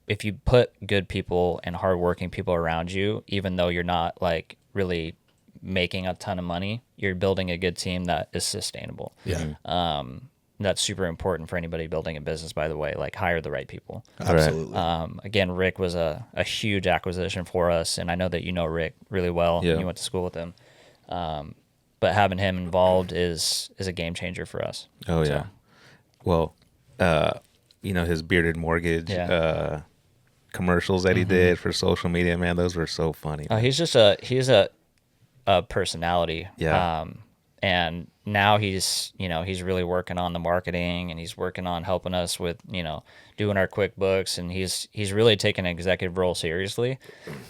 if you put good people and hardworking people around you, even though you're not like really making a ton of money, you're building a good team that is sustainable. Yeah. That's super important for anybody building a business, by the way, like hire the right people. Absolutely. Again, Rick was a huge acquisition for us. And I know that you know Rick really well. Yeah. You went to school with him. But having him involved is a game changer for us. Oh, yeah. Well, his bearded mortgage commercials that he did for social media, man, those were so funny. He's a personality. Yeah. And now he's really working on the marketing and he's working on helping us with, doing our QuickBooks, and he's really taking an executive role seriously.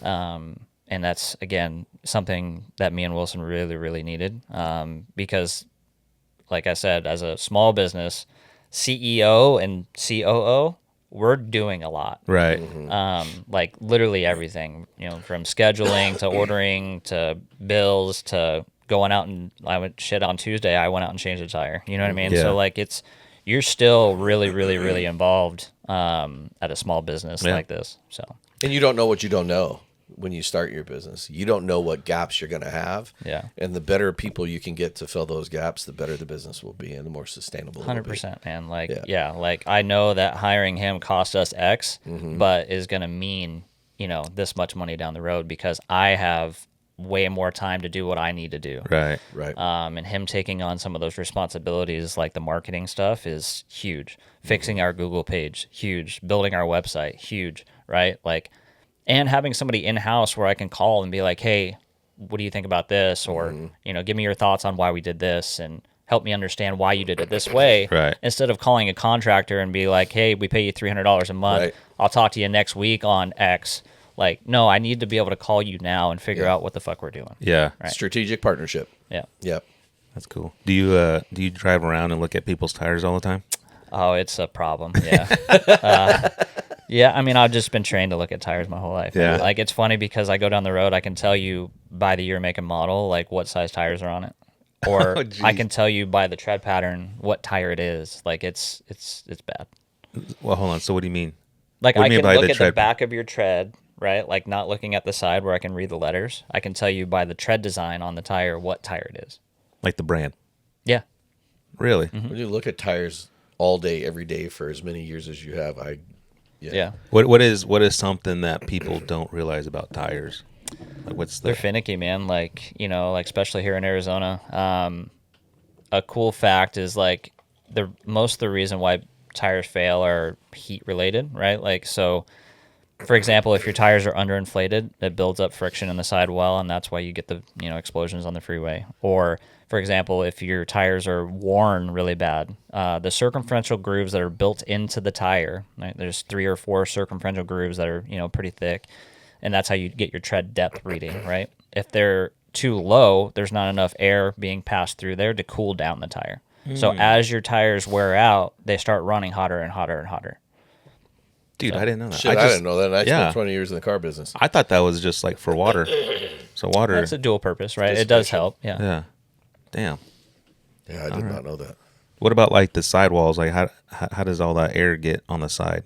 And that's, again, something that me and Wilson really, really needed. Because like I said, as a small business, CEO and COO, we're doing a lot. Right. Like literally everything, from scheduling to ordering to bills to going out, and on Tuesday, I went out and changed a tire. You know what I mean? Yeah. So like you're still really, really, really involved at a small business like this. So. And you don't know what you don't know when you start your business. You don't know what gaps you're going to have. Yeah. And the better people you can get to fill those gaps, the better the business will be and the more sustainable it will be. 100%, man. Like, like I know that hiring him cost us X, but is going to mean, this much money down the road because I have way more time to do what I need to do. Right. And him taking on some of those responsibilities, like the marketing stuff, is huge. Fixing our Google page, huge. Building our website, huge. Right? Like, and having somebody in-house where I can call and be like, hey, what do you think about this? Or, give me your thoughts on why we did this and help me understand why you did it this way. Right. Instead of calling a contractor and be like, hey, we pay you $300 a month. Right. I'll talk to you next week on X. Like, no, I need to be able to call you now and figure out what the fuck we're doing. Yeah. Right. Strategic partnership. Yeah. Yep. That's cool. Do you drive around and look at people's tires all the time? Oh, it's a problem. Yeah. Yeah, I mean, I've just been trained to look at tires my whole life. Yeah. Like, it's funny because I go down the road, I can tell you by the year, make, and model, like, what size tires are on it. Or I can tell you by the tread pattern what tire it is. Like, it's bad. Well, hold on. So what do you mean? Like, What do I you mean can by look the at tread? the back of your tread, right? Like, not looking at the side where I can read the letters. I can tell you by the tread design on the tire what tire it is. Like the brand? Yeah. Really? When you look at tires all day, every day for as many years as you have, Yeah. What is something that people don't realize about tires? Like what's They're the finicky, man. Like, especially here in Arizona. A cool fact is like most of the reason why tires fail are heat related, right? Like, so for example, if your tires are underinflated, it builds up friction in the sidewall, and that's why you get the explosions on the freeway. Or for example, if your tires are worn really bad, the circumferential grooves that are built into the tire, right? There's 3 or 4 circumferential grooves that are pretty thick, and that's how you get your tread depth reading, right? If they're too low, there's not enough air being passed through there to cool down the tire. So as your tires wear out, they start running hotter and hotter and hotter. Dude, I didn't know that. I didn't know that. I yeah. spent 20 years in the car business. I thought that was just like for water. So water. It's a dual purpose, right? It does Dissipation. help. Yeah. Yeah. Damn. Yeah, I did not know that. What about like the sidewalls? Like how does all that air get on the side?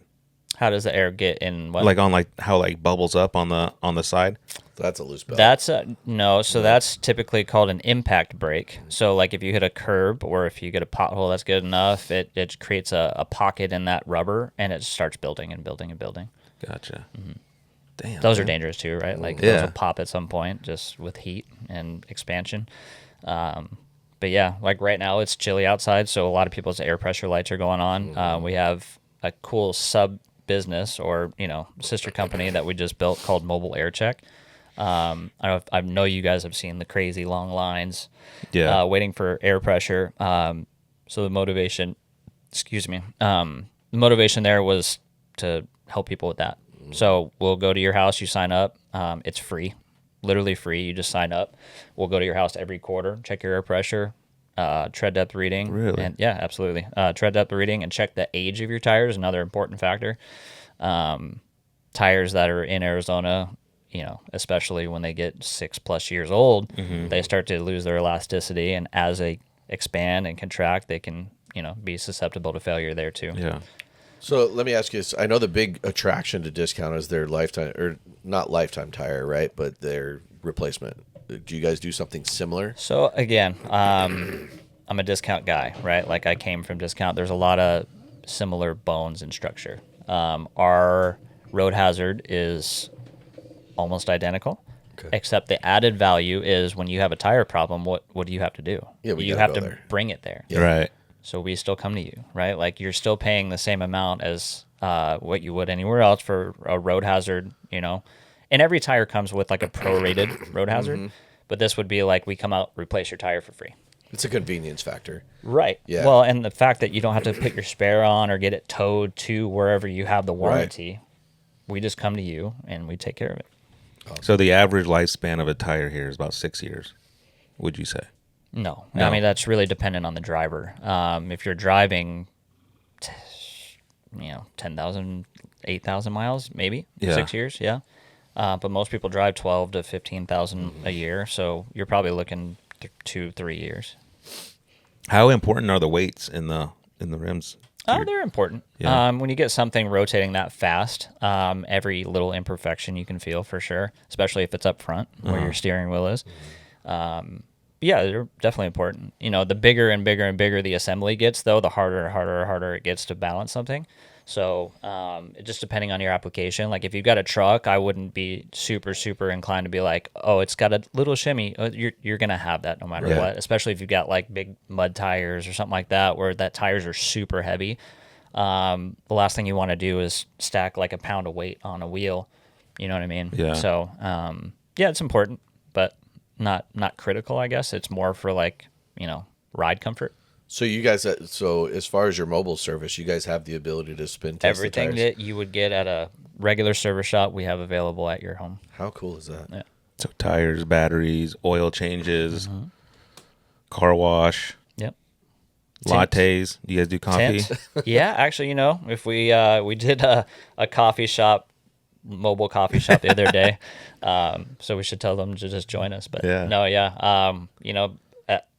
How does the air get in? What? Like on like how like bubbles up on the side? That's a loose belt. That's no. So that's typically called an impact brake. So like if you hit a curb or if you get a pothole, that's good enough. It creates a pocket in that rubber and it starts building and building and building. Gotcha. Damn. Those are man. dangerous too, right? Like Yeah. those will pop at some point just with heat and expansion. But yeah, like right now it's chilly outside, so a lot of people's air pressure lights are going on. We have a cool sub business or sister company that we just built called Mobile Air Check. I know you guys have seen the crazy long lines, Yeah. waiting for air pressure. So the motivation, the motivation there was to help people with that. So we'll go to your house, you sign up. It's free, literally free. You just sign up. We'll go to your house every quarter, check your air pressure, tread depth reading. Really? And yeah, absolutely. Tread depth reading and check the age of your tires, another important factor. Tires that are in Arizona, especially when they get 6+ years old, they start to lose their elasticity. And as they expand and contract, they can, be susceptible to failure there too. Yeah. So let me ask you this. I know the big attraction to Discount is their lifetime, or not lifetime tire, right? But their replacement. Do you guys do something similar? So again, I'm a Discount guy, right? Like I came from Discount. There's a lot of similar bones and structure. Our road hazard is almost identical, except the added value is when you have a tire problem, what do you have to do? Yeah, we you gotta have go to there. bring it there. Right. So we still come to you, right? Like you're still paying the same amount as what you would anywhere else for a road hazard, And every tire comes with like a prorated road hazard, but this would be like we come out, replace your tire for free. It's a convenience factor. Right. Yeah. Well, and the fact that you don't have to put your spare on or get it towed to wherever you have the warranty, we just come to you and we take care of it. So the average lifespan of a tire here is about 6 years, would you say? No. No. I mean, that's really dependent on the driver. If you're driving, 10,000, 8,000 miles, maybe, Yeah. 6 years, yeah. But most people drive 12 to 15,000 a year, so you're probably looking 2-3 years. How important are the weights in the rims? Oh, they're important. Yeah. When you get something rotating that fast, every little imperfection you can feel for sure, especially if it's up front where your steering wheel is. Yeah, they're definitely important. The bigger and bigger and bigger the assembly gets, though, the harder and harder and harder it gets to balance something. So just depending on your application, like if you've got a truck, I wouldn't be super, super inclined to be like, oh, it's got a little shimmy. You're going to have that no matter Yeah. what, especially if you've got like big mud tires or something like that where that tires are super heavy. The last thing you want to do is stack like a pound of weight on a wheel. You know what I mean? Yeah. So, yeah, it's important, but not critical, I guess. It's more for like, ride comfort. So you guys, so as far as your mobile service, you guys have the ability to spin test Everything the tires? that you would get at a regular service shop, we have available at your home. How cool is that? Yeah. So tires, batteries, oil changes, car wash, Yep. lattes. Do you guys do coffee? Tint. Yeah, actually, if we did a coffee shop, mobile coffee shop the other day, so we should tell them to just join us. But Yeah. no, yeah,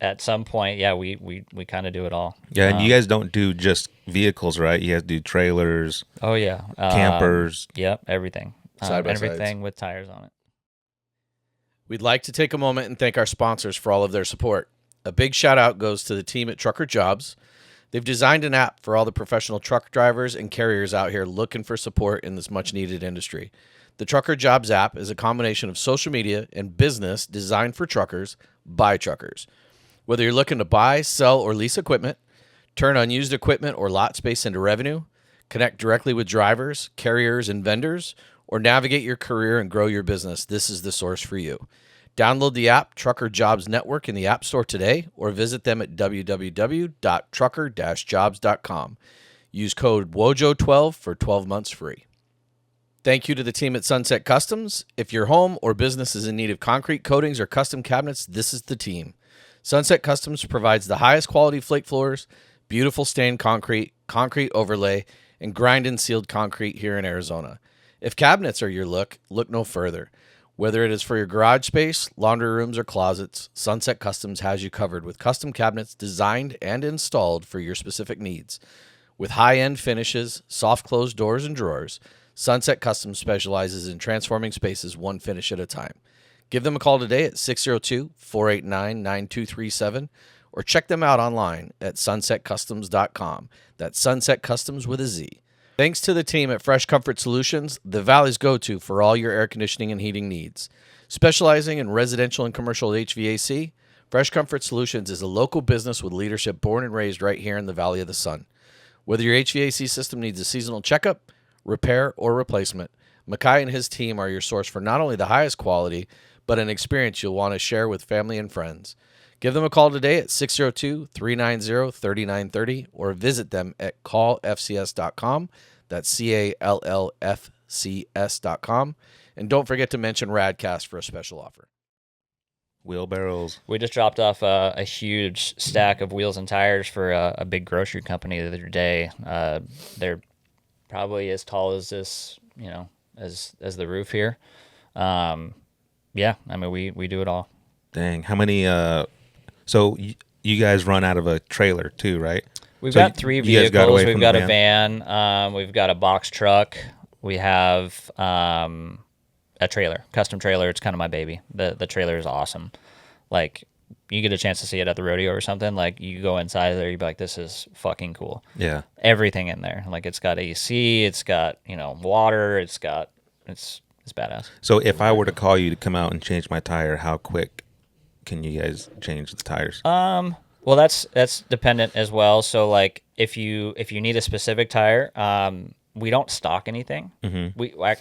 at some point, yeah, we kind of do it all. Yeah, and you guys don't do just vehicles, right? You guys do trailers, Oh yeah, campers. Yep, everything. Side by everything sides. with tires on it. We'd like to take a moment and thank our sponsors for all of their support. A big shout out goes to the team at Trucker Jobs. They've designed an app for all the professional truck drivers and carriers out here looking for support in this much needed industry. The Trucker Jobs app is a combination of social media and business designed for truckers by truckers. Whether you're looking to buy, sell, or lease equipment, turn unused equipment or lot space into revenue, connect directly with drivers, carriers, and vendors, or navigate your career and grow your business, this is the source for you. Download the app Trucker Jobs Network in the App Store today or visit them at www.trucker-jobs.com. Use code WOJO12 for 12 months free. Thank you to the team at Sunset Customs. If your home or business is in need of concrete coatings or custom cabinets, this is the team. Sunset Customs provides the highest quality flake floors, beautiful stained concrete, concrete overlay, and grind and sealed concrete here in Arizona. If cabinets are your look no further. Whether it is for your garage space, laundry rooms, or closets, Sunset Customs has you covered with custom cabinets designed and installed for your specific needs. With high-end finishes, soft closed doors and drawers, Sunset Customs specializes in transforming spaces one finish at a time. Give them a call today at 602-489-9237 or check them out online at sunsetcustoms.com. That's Sunset Customs with a Z. Thanks to the team at Fresh Comfort Solutions, the Valley's go-to for all your air conditioning and heating needs. Specializing in residential and commercial HVAC, Fresh Comfort Solutions is a local business with leadership born and raised right here in the Valley of the Sun. Whether your HVAC system needs a seasonal checkup, repair, or replacement, Mackay and his team are your source for not only the highest quality, but an experience you'll want to share with family and friends. Give them a call today at 602-390-3930 or visit them at callfcs.com. That's CALLFCS.com. And don't forget to mention Radcast for a special offer. Wheelbarrows. We just dropped off a huge stack of wheels and tires for a big grocery company the other day. They're probably as tall as this, as the roof here. Yeah, I mean, we do it all. Dang. How many, so you guys run out of a trailer too, right? We've So got 3 you guys got vehicles. away We've from got the a van. We've got a box truck. We have a trailer, custom trailer. It's kind of my baby. The trailer is awesome. Like, you get a chance to see it at the rodeo or something. Like, you go inside there, you'd be like, this is fucking cool. Yeah. Everything in there. Like, it's got AC. It's got, water. It's badass. So if I were to call you to come out and change my tire, how quick can you guys change the tires? Well, that's dependent as well. So, like, if you need a specific tire, we don't stock anything. Mm-hmm. I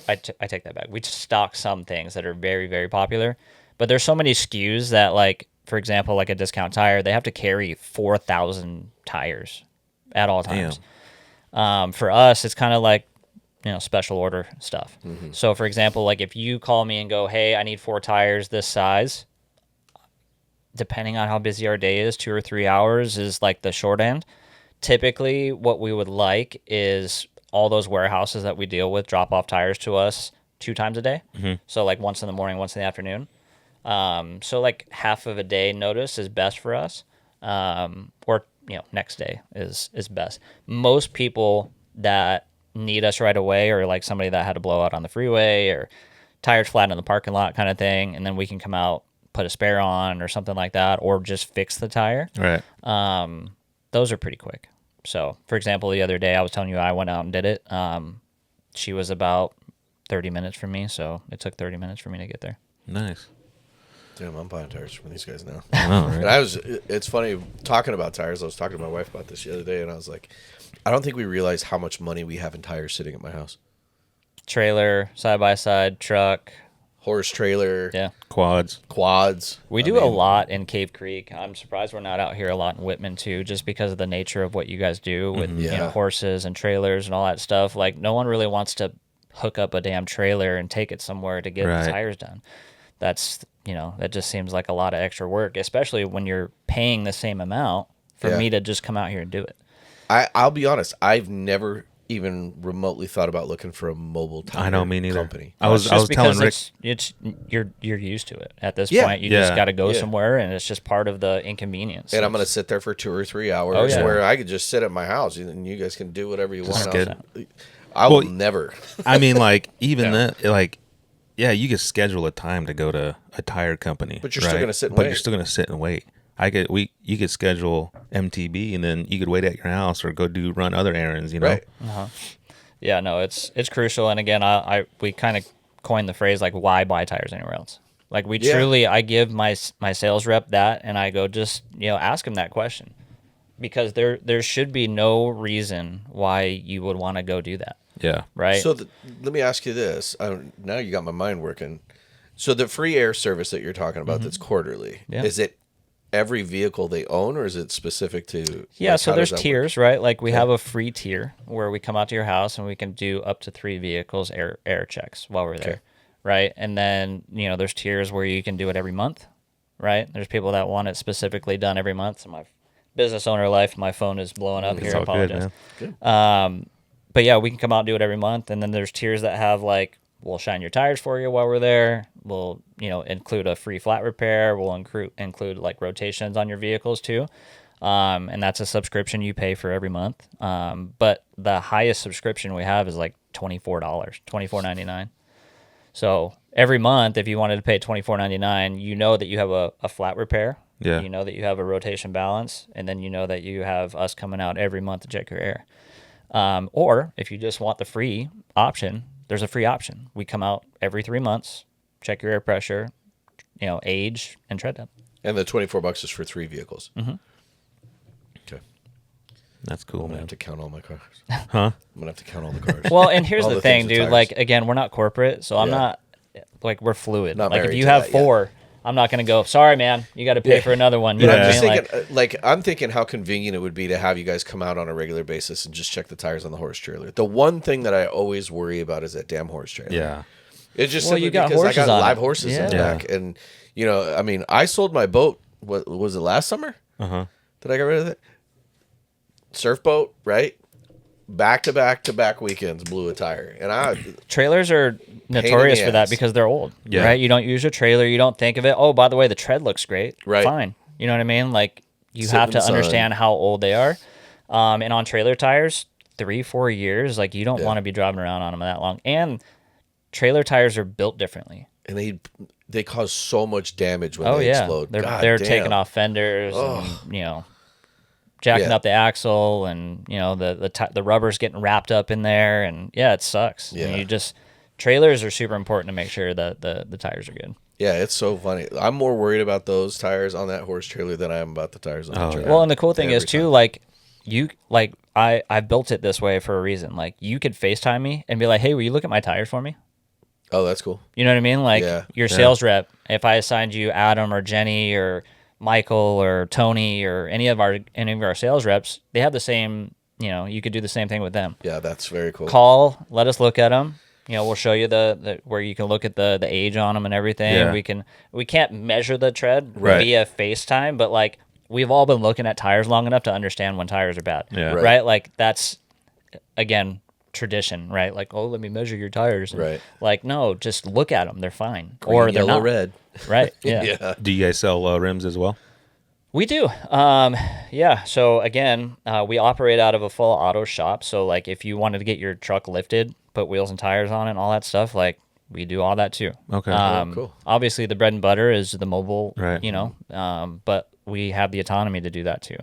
take that back. We stock some things that are very, very popular, but there's so many SKUs that, like, for example, like a Discount Tire, they have to carry 4,000 tires at all times. For us, it's kind of like, special order stuff. Mm-hmm. So, for example, like if you call me and go, hey, I need 4 tires this size, depending on how busy our day is, 2 or 3 hours is like the short end. Typically, what we would like is all those warehouses that we deal with drop off tires to us 2 times a day. Mm-hmm. So like once in the morning, once in the afternoon. So like half of a day notice is best for us. Or, next day is best. Most people that need us right away, or like somebody that had a blowout on the freeway or tires flat in the parking lot kind of thing, and then we can come out, put a spare on or something like that, or just fix the tire. Right. Those are pretty quick. So, for example, the other day I was telling you I went out and did it. She was about 30 minutes from me, so it took 30 minutes for me to get there. Nice. Damn, I'm buying tires from these guys now. Oh, right. And it's funny talking about tires. I was talking to my wife about this the other day, and I was like, I don't think we realize how much money we have in tires sitting at my house. trailer, side-by-side, truck. Horse trailer. Yeah. Quads. We do a lot in Cave Creek. I'm surprised we're not out here a lot in Whitman too, just because of the nature of what you guys do with you know, horses and trailers and all that stuff. Like no one really wants to hook up a damn trailer and take it somewhere to get the tires done. That's, you know, that just seems like a lot of extra work, especially when you're paying the same amount for me to just come out here and do it. I'll be honest, I've never even remotely thought about looking for a mobile tire company. I was telling Rick, you're used to it at this point. You just got to go somewhere, and it's just part of the inconvenience. And I'm going to sit there for 2 or 3 hours where I could just sit at my house, and you guys can do whatever you want. I will never. I mean, like even that, like you could schedule a time to go to a tire company, but you're still going to sit and wait. But you're still going to sit and wait. You could schedule MTB and then you could wait at your house or go run other errands, you know? Right. Yeah, no, it's crucial. And again, we kind of coined the phrase like, why buy tires anywhere else? Like we truly, I give my sales rep that, and I go just, you know, ask him that question, because there should be no reason why you would want to go do that. Yeah. Right. So let me ask you this. Now you got my mind working. So the free air service that you're talking about, that's quarterly, is it every vehicle they own, or is it specific to? Yeah, so there's tiers, right? Like we have a free tier where we come out to your house and we can do up to 3 vehicles air checks while we're there, right? And then, you know, there's tiers where you can do it every month, right? There's people that want it specifically done every month. So my business owner life, my phone is blowing up here. I apologize. Good. But yeah, we can come out and do it every month. And then there's tiers that have like, we'll shine your tires for you while we're there. We'll, you know, include a free flat repair. We'll include like rotations on your vehicles too. And that's a subscription you pay for every month. But the highest subscription we have is like $24, $24.99. So every month, if you wanted to pay $24.99, you know that you have a flat repair. Yeah. You know that you have a rotation balance, and then you know that you have us coming out every month to check your air. Or if you just want the free option, there's a free option. We come out every 3 months, check your air pressure, you know, age, and tread depth. And the $24 is for 3 vehicles. Mm-hmm. Okay. That's cool, I'm going to man. have to count all my cars. Huh? I'm going to have to count all the cars. Well, and here's All the the thing, things dude. with tires. Like, again, we're not corporate, so I'm not, like, we're fluid. Not like, if married you to have that, 4, I'm not going to go, sorry, man, you got to pay for another one. You But know I'm what just I mean? thinking, I'm thinking how convenient it would be to have you guys come out on a regular basis and just check the tires on the horse trailer. The one thing that I always worry about is that damn horse trailer. Yeah. It's just Well, simply you got because I horses got on live it. horses in the Yeah. back. And, you know, I mean, I sold my boat, what was it, last summer? Uh-huh. Did I get rid of it? Surf boat, right? Back-to-back weekends blew a tire. And Trailers are notorious the for that ass. because they're old, Yeah. right? You don't use your trailer. You don't think of it. Oh, by the way, the tread looks great. Right. Fine. You know what I mean? Like, you Sit have in to the sun. understand how old they are. And on trailer tires, 3-4 years, like, you don't want to be driving around on them that long. And trailer tires are built differently. And they cause so much damage when they explode. They're taking off fenders and, you know, jacking up the axle, and, you know, the rubber's getting wrapped up in there, and it sucks. Yeah. And trailers are super important to make sure that the tires are good. Yeah, it's so funny. I'm more worried about those tires on that horse trailer than I am about the tires on the trailer. Well, and the cool thing is Every too, time. I built it this way for a reason. Like, you could FaceTime me and be like, hey, will you look at my tires for me? Oh, that's cool. You know what I mean? Like, Yeah. your sales rep, if I assigned you Adam or Jenny or Michael or Tony or any of our sales reps, they have the same, you know, you could do the same thing with them. Yeah, that's very cool. Call, let us look at them. You know, we'll show you the where you can look at the age on them and everything. Yeah. We can't measure the tread Right. via FaceTime, but like, we've all been looking at tires long enough to understand when tires are bad. Yeah. Right? Like, that's, again, tradition, right? Like, oh, let me measure your tires. And, Right. like, no, just look at them. They're fine. Green, or they're yellow, not. red. Right? Yeah. Yeah. Do you guys sell rims as well? We do. Yeah. So again, we operate out of a full auto shop. So like, if you wanted to get your truck lifted, put wheels and tires on it and all that stuff, like, we do all that too. Okay. Cool. Obviously the bread and butter is the mobile, Right. you know, but we have the autonomy to do that too.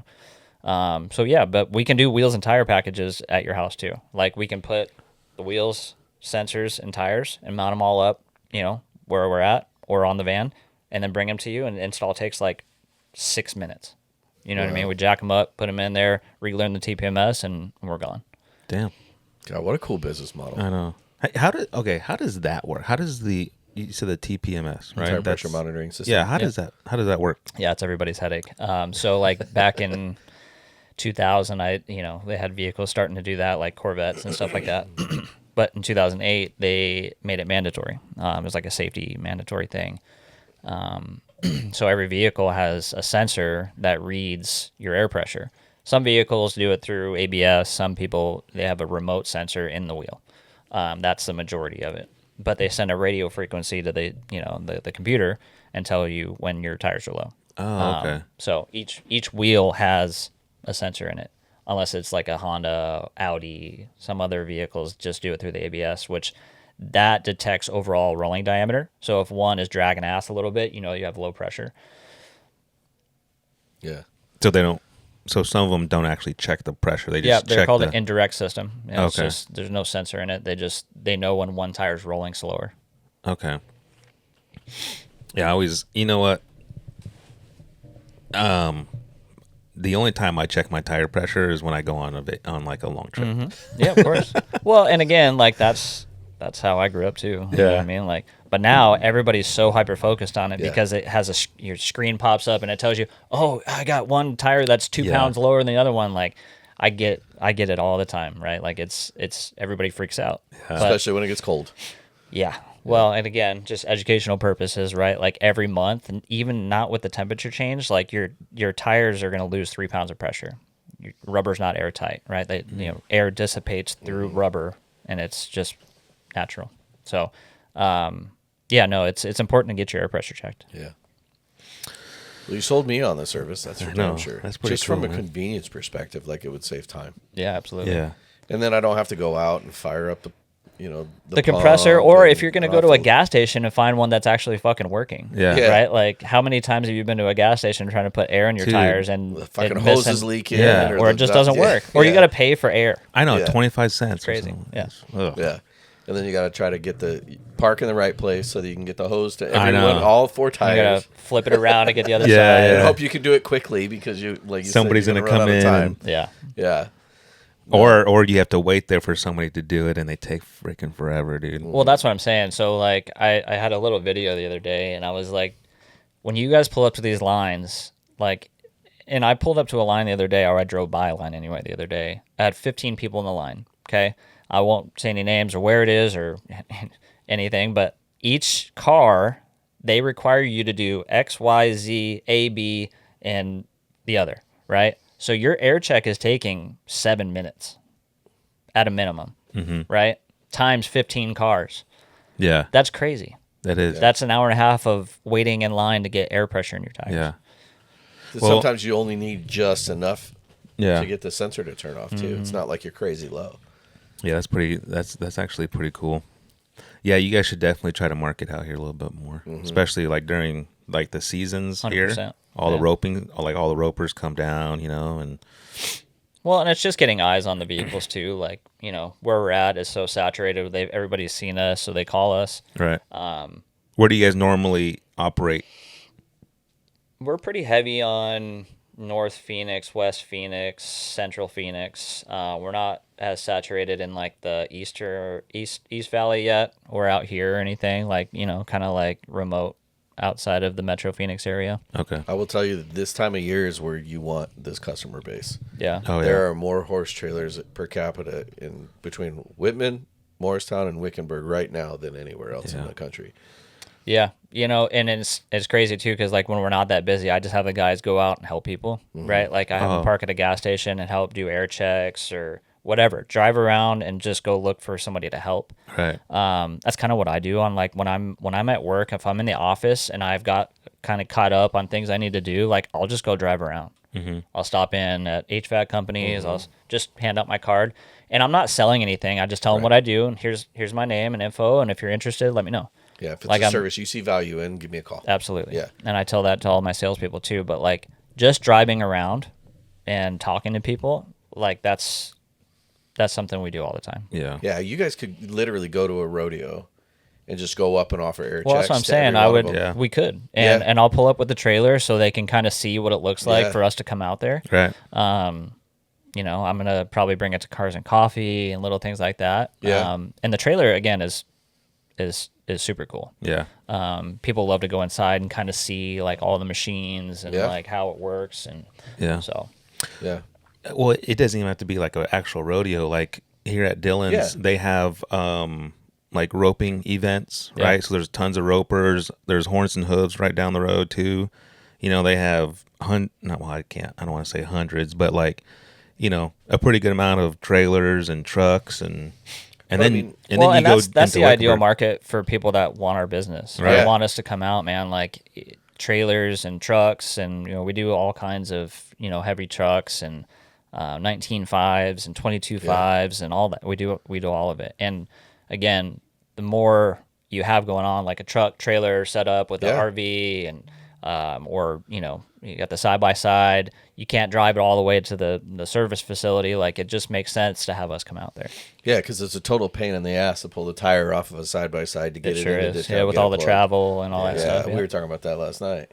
So yeah, but we can do wheels and tire packages at your house too. Like, we can put the wheels, sensors, and tires and mount them all up, you know, where we're at or on the van, and then bring them to you, and install takes like 6 minutes. You know what I mean? We jack them up, put them in there, relearn the TPMS, and we're gone. Damn. God, what a cool business model. I know. How does that work? How does you said the TPMS, right? Tire pressure monitoring system. Yeah, how does that work? Yeah, it's everybody's headache. So like back in 2000, they had vehicles starting to do that, like Corvettes and stuff like that. But in 2008, they made it mandatory. It was like a safety mandatory thing. So every vehicle has a sensor that reads your air pressure. Some vehicles do it through ABS. Some people, they have a remote sensor in the wheel. That's the majority of it. But they send a radio frequency to the computer and tell you when your tires are low. Oh, okay. So each wheel has a sensor in it, unless it's like a Honda, Audi, some other vehicles just do it through the ABS, which that detects overall rolling diameter. So if one is dragging ass a little bit, you have low pressure. Yeah. So some of them don't actually check the pressure. They just they're called an indirect system. Okay. It's there's no sensor in it. They know when one tire's rolling slower. Okay. Yeah, I always, you know what? The only time I check my tire pressure is when I go on like a long trip. Mm-hmm. Yeah, of course. Well, and again, like that's how I grew up too. You know what I mean? Like, but now everybody's so hyper focused on it because it has your screen pops up and it tells you, oh, I got one tire that's 2 pounds lower than the other one. Like, I get it all the time, right? Like it's everybody freaks out, Especially when it gets cold. Yeah. Well, and again, just educational purposes, right? Like every month, and even not with the temperature change, like your tires are going to lose 3 pounds of pressure. Your rubber's not airtight, right? Air dissipates through rubber, and it's just natural. So, it's important to get your air pressure checked. Yeah. Well, you sold me on the service. That's for damn sure. That's pretty just cool, from a man. convenience perspective, like it would save time. Yeah, absolutely. Yeah. And then I don't have to go out and fire up the compressor, or pump if you're going to go to a gas station and find one that's actually fucking working. Yeah. Right? Like, how many times have you been to a gas station trying to put air in your tires and the fucking it hose missing- is leaking, or it just doesn't work, or you got to pay for air. I know, Yeah. 25 cents. Crazy. Yeah. Yeah. And then you got to try to get park in the right place so that you can get the hose to I know. everyone, all 4 You tires. gotta flip it around and get the other Yeah, side. And yeah. hope you can do it quickly because Somebody's going gonna to come in time. Yeah. Yeah. Or you have to wait there for somebody to do it, and they take freaking forever, dude. Well, that's what I'm saying. So, like, I had a little video the other day, and I was like, when you guys pull up to these lines, like, and I pulled up to a line the other day, or I drove by a line anyway the other day. I had 15 people in the line, okay? I won't say any names or where it is or anything, but each car, they require you to do X, Y, Z, A, B, and the other, right? So your air check is taking 7 minutes at a minimum, right? Times 15 cars. Yeah, That's crazy. that is. That's an hour and a half of waiting in line to get air pressure in your tires. Yeah. Well, sometimes you only need just enough Yeah. to get the sensor to turn off, too. It's not like you're crazy low. Yeah, that's actually pretty cool. Yeah, you guys should definitely try to market out here a little bit more, especially like during like the seasons 100%. here. All the roping, all the ropers come down, and Well, and it's just getting eyes on the vehicles too. Like, where we're at is so saturated. Everybody's seen us, so they call us. right. Where do you guys normally operate? We're pretty heavy on North Phoenix, West Phoenix, Central Phoenix. We're not as saturated in like the East Valley yet, or out here or anything. Like, kind of like remote outside of the Metro Phoenix area. Okay. I will tell you that this time of year is where you want this customer base. Yeah. Oh, There yeah. are more horse trailers per capita in between Whitman, Morristown, and Wickenburg right now than anywhere else in the country. Yeah, and it's crazy too because like when we're not that busy, I just have the guys go out and help people, right? Like I have them park at a gas station and help do air checks or whatever. Drive around and just go look for somebody to help. Right. That's kind of what I do on like when I'm at work. If I'm in the office and I've got kind of caught up on things I need to do, like I'll just go drive around. I'll stop in at HVAC companies. I'll just hand out my card, and I'm not selling anything. I just tell them what I do, and here's my name and info, and if you're interested, let me know. Yeah, if it's Like a service you see value in, give me a call. Absolutely. Yeah. And I tell that to all my salespeople too. But like just driving around and talking to people, like that's something we do all the time. Yeah. Yeah, you guys could literally go to a rodeo and just go up and offer air Well, checks. that's what I'm to saying. every one of them. We could. And I'll pull up with the trailer so they can kind of see what it looks like Yeah. for us to come out there. Right. I'm gonna probably bring it to Cars and Coffee and little things like that. Yeah. And the trailer again is super cool. Yeah. People love to go inside and kind of see like all the machines and Yeah. like how it works, and so Yeah. Well, it doesn't even have to be like an actual rodeo. Like here at Dillon's, they have like roping events, Yeah. right? So there's tons of ropers. There's Horns and Hooves right down the road too. They have I don't want to say hundreds, but like, a pretty good amount of trailers and trucks and then you that's go the ideal Weckenburg. market for people that want our business. Right. They want us to come out, man. Like trailers and trucks, and we do all kinds of heavy trucks and 19.5s and 22.5s and all that. We do all of it. And again, the more you have going on, like a truck trailer setup with an RV and or you got the side by side, you can't drive it all the way to the service facility. Like, it just makes sense to have us come out there. Yeah, because it's a total pain in the ass to pull the tire off of a side by side to get It it sure into is. discount, Yeah, with get all it the plugged. travel and all that stuff. We Yeah. were talking about that last night.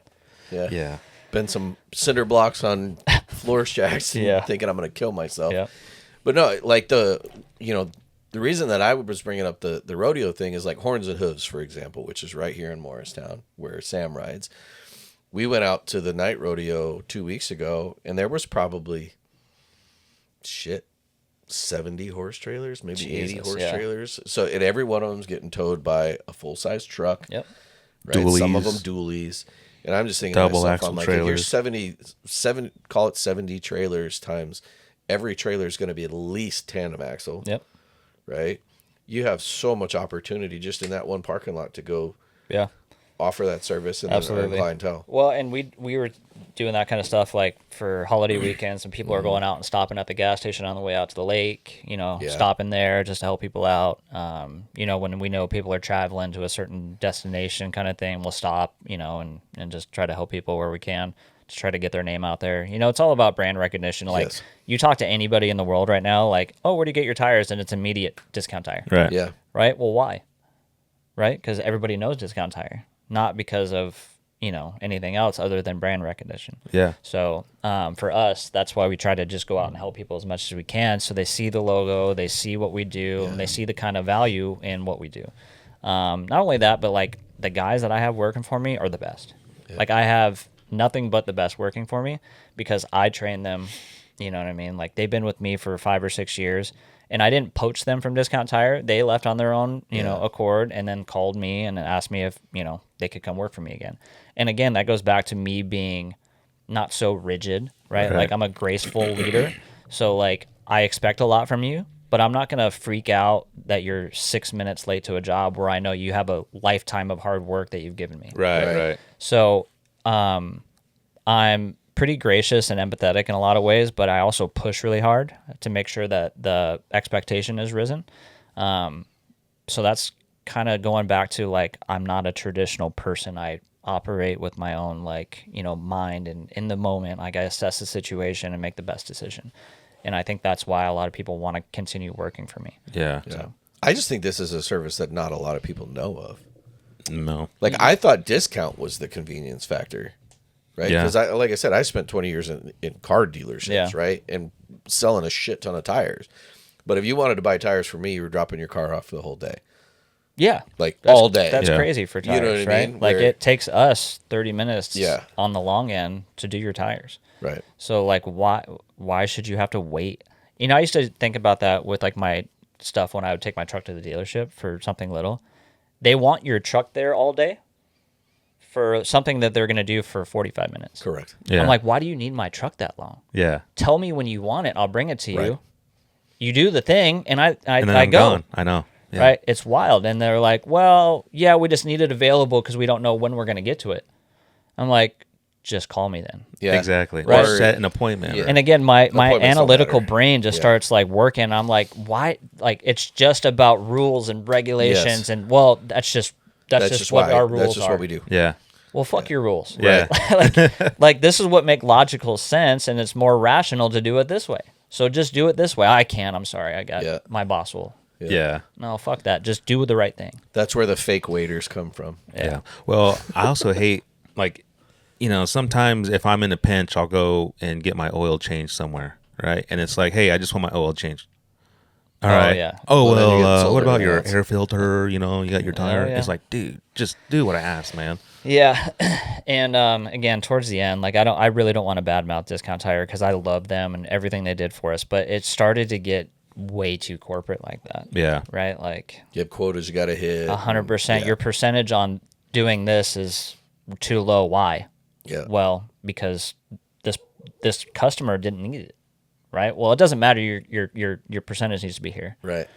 Yeah. Yeah. Been some cinder blocks on floor shacks and thinking I'm going to kill myself. Yeah. But no, like the reason that I was bringing up the rodeo thing is like Horns and Hooves, for example, which is right here in Morristown where Sam rides. We went out to the night rodeo 2 weeks ago, and there was probably 70 horse trailers, maybe 80 horse trailers. So, and every one of them's getting towed by a full size truck. Yep. Right? Some of them dualies. And I'm just thinking Double to myself, axle I'm like, trailers. if you're call it 70 trailers times every trailer is going to be at least tandem axle. Yep. Right? You have so much opportunity just in that one parking lot to go offer that service and then earn clientele. Well, and we were doing that kind of stuff like for holiday weekends, and people are going out and stopping at the gas station on the way out to the lake, stopping there just to help people out. When we know people are traveling to a certain destination kind of thing, we'll stop, and just try to help people where we can to try to get their name out there. It's all about brand recognition. Like, you talk to anybody in the world right now, like, oh, where do you get your tires? And it's immediate Discount Tire. Right. Yeah. Right? Well, why? Right? Because everybody knows Discount Tire. Not because of, anything else other than brand recognition. Yeah. So for us, that's why we try to just go out and help people as much as we can. So they see the logo, they see what we do, and they see the kind of value in what we do. Not only that, but like the guys that I have working for me are the best. Yeah. Like, I have nothing but the best working for me because I train them. You know what I mean? Like, they've been with me for 5 or 6 years. And I didn't poach them from Discount Tire. They left on their own, accord, and then called me and asked me if, they could come work for me again. And again, that goes back to me being not so rigid, right? Like, I'm a graceful leader. So, like, I expect a lot from you, but I'm not going to freak out that you're 6 minutes late to a job where I know you have a lifetime of hard work that you've given me. Right. So, I'm pretty gracious and empathetic in a lot of ways, but I also push really hard to make sure that the expectation is risen. So that's kind of going back to, like, I'm not a traditional person. I operate with my own, like, mind, and in the moment, like, I assess the situation and make the best decision. And I think that's why a lot of people want to continue working for me. Yeah. So. I just think this is a service that not a lot of people know of. No. Like, I thought discount was the convenience factor. Right, because like I said, I spent 20 years in car dealerships, right, and selling a shit ton of tires. But if you wanted to buy tires from me, you were dropping your car off for the whole day. Yeah, like all day. That's crazy for tires, you know what I right? mean? Like, it takes us 30 minutes, Yeah. on the long end to do your tires. Right. So, like, why should you have to wait? I used to think about that with, like, my stuff when I would take my truck to the dealership for something little. They want your truck there all day for something that they're going to do for 45 minutes. Correct. Yeah. I'm like, why do you need my truck that long? Yeah. Tell me when you want it. I'll bring it to you. Right. You do the thing, and I And then I I'm go. gone. I know. Yeah. Right? It's wild. And they're like, well, yeah, we just need it available because we don't know when we're going to get to it. I'm like, just call me then. Yeah. Exactly. Right. Or set an appointment. Yeah. And again, my Appointments don't analytical matter. brain just starts, like, working. I'm like, why? Like, it's just about rules and regulations. Yes. And, well, that's just what our rules are. That's just what we do. Yeah. Well, fuck your rules. Yeah. like this is what makes logical sense, and it's more rational to do it this way. So just do it this way. I can't. I'm sorry. I got my boss will. Yeah. No, fuck that. Just do the right thing. That's where the fake waiters come from. Yeah. Well, I also hate, like, sometimes if I'm in a pinch, I'll go and get my oil changed somewhere. right? And it's like, hey, I just want my oil changed. All Oh, right. yeah. Oh, Well, then you get well, sold what about your everything else. air filter? You know, you got your tire. yeah. It's like, dude, just do what I asked, man. Yeah, and again, towards the end, like I really don't want to badmouth Discount Tire because I love them and everything they did for us, but it started to get way too corporate like that. Yeah. Right, like You have quotas you got to hit. 100%. Yeah. Your percentage on doing this is too low. Why? Yeah. Well, because this customer didn't need it. Right. Well, it doesn't matter. Your percentage needs to be here. Right.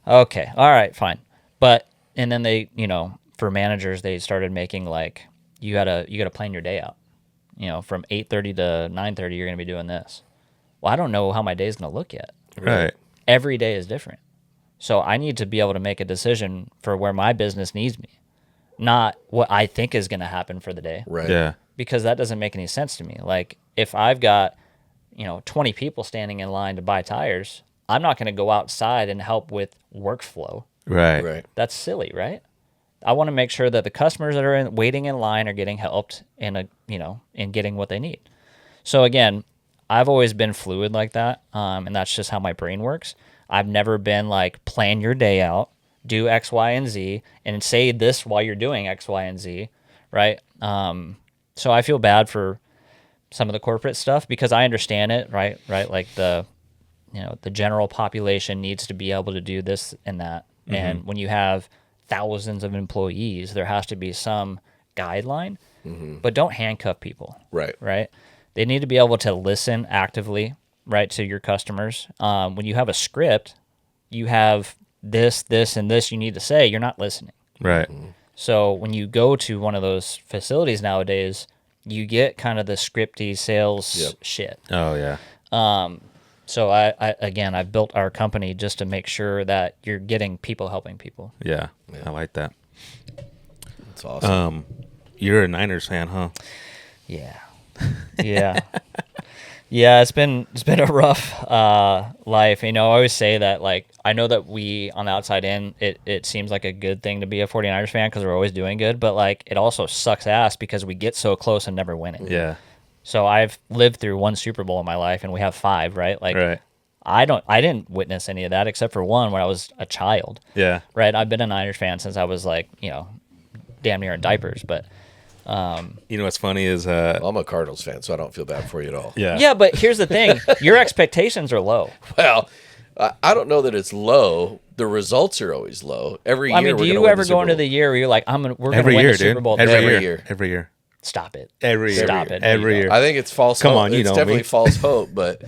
Okay. All right. Fine. But and then they, for managers, they started making like you gotta plan your day out. From 8:30 to 9:30, you're gonna be doing this. Well, I don't know how my day's gonna look yet. Right. Every day is different, so I need to be able to make a decision for where my business needs me, not what I think is gonna happen for the day. Right. Yeah. Because that doesn't make any sense to me. Like if I've got 20 people standing in line to buy tires, I'm not going to go outside and help with workflow. Right. Right. That's silly, right? I want to make sure that the customers that are waiting in line are getting helped in getting what they need. So again, I've always been fluid like that, and that's just how my brain works. I've never been like plan your day out, do X, Y, and Z, and say this while you're doing X, Y, and Z, right? So I feel bad for some of the corporate stuff because I understand it, right? Like the general population needs to be able to do this and that. Mm-hmm. And when you have thousands of employees, there has to be some guideline, but don't handcuff people. Right. Right. They need to be able to listen actively, right, to your customers. When you have a script, you have this, and this you need to say, you're not listening. Right. So when you go to one of those facilities nowadays, you get kind of the scripty sales shit. Oh yeah. So I've built our company just to make sure that you're getting people helping people. Yeah. I like that. That's awesome. You're a Niners fan, huh? Yeah. Yeah. Yeah, it's been a rough life. I always say that, like, I know that we, on the outside in, it seems like a good thing to be a 49ers fan because we're always doing good, but, like, it also sucks ass because we get so close and never win it. Yeah. So I've lived through one Super Bowl in my life, and we have 5, right? Like, Right. I didn't witness any of that except for one when I was a child, Yeah. right? I've been a Niners fan since I was, like, damn near in diapers, but... You know what's funny is Well, I'm a Cardinals fan, so I don't feel bad for you at all. yeah. Yeah, but here's the thing. Your expectations are low. Well, I don't know that it's low. The results are always low. Every year, I mean, we're do gonna you win ever the Super go into Bowl. the year where you're like, we're going to Every win year, the Super dude. Bowl? Every this year. year? Every year. Stop it. Every year. Stop it. There Every you year. go. I think it's false Come hope. on, you it's know definitely me. false hope, but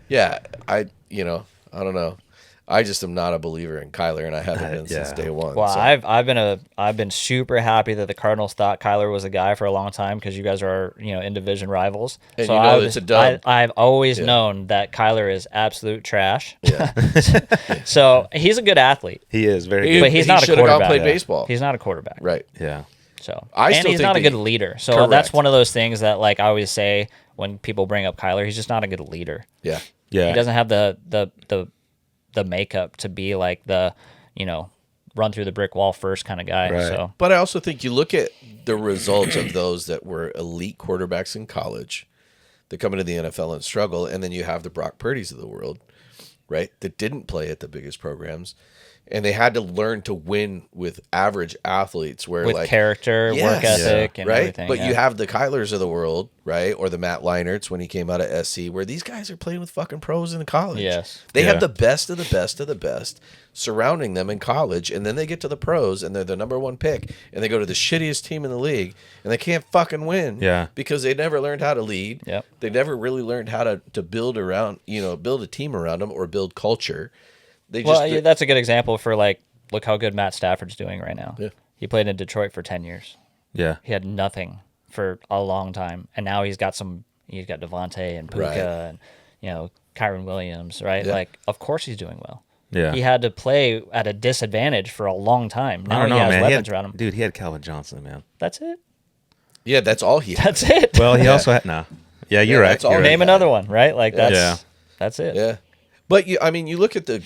yeah, I don't know. I just am not a believer in Kyler, and I haven't been since Yeah. day one. Well, so. I've been super happy that the Cardinals thought Kyler was a guy for a long time because you guys are in division rivals. And so you know it's a dub. I've always known that Kyler is absolute trash. Yeah. So he's a good athlete, He is very He- good. but he's he not a should have quarterback. gone played baseball. He's not a quarterback. Right. Yeah. So I and still he's think not a that good leader. So Correct. that's one of those things that, like, I always say when people bring up Kyler, he's just not a good leader. Yeah. Yeah. He doesn't have the makeup to be like the run through the brick wall first kind of guy. Right. So But I also think you look at the results of those that were elite quarterbacks in college that come into the NFL and struggle, and then you have the Brock Purdy's of the world, right, that didn't play at the biggest programs, and they had to learn to win with average athletes where with like character, Yes. work ethic, and right? everything. But yeah. you have the Kylers of the world, right? Or the Matt Leinerts when he came out of SC, where these guys are playing with fucking pros in college. Yes. They Yeah. have the best of the best of the best surrounding them in college, and then they get to the pros and they're the number 1 pick, and they go to the shittiest team in the league, and they can't fucking win. Yeah. Because they never learned how to lead. Yep. They never really learned how to build around, build a team around them or build culture. They just Well, yeah, that's a good example for, like, look how good Matt Stafford's doing right now. Yeah. He played in Detroit for 10 years. Yeah. He had nothing for a long time, and now he's got Devontae and Puka Right. and Kyron Williams, right? Yeah. Like, of course he's doing well. Yeah. He had to play at a disadvantage for a long time. I Now don't know, he has man. weapons around him. Dude, he had Calvin Johnson, man. That's it. Yeah, that's all he had. That's it. Well, he also had Yeah, you're right. that's all You're he right. Name another one, right? Like that's Yeah. that's it. Yeah. But you look at the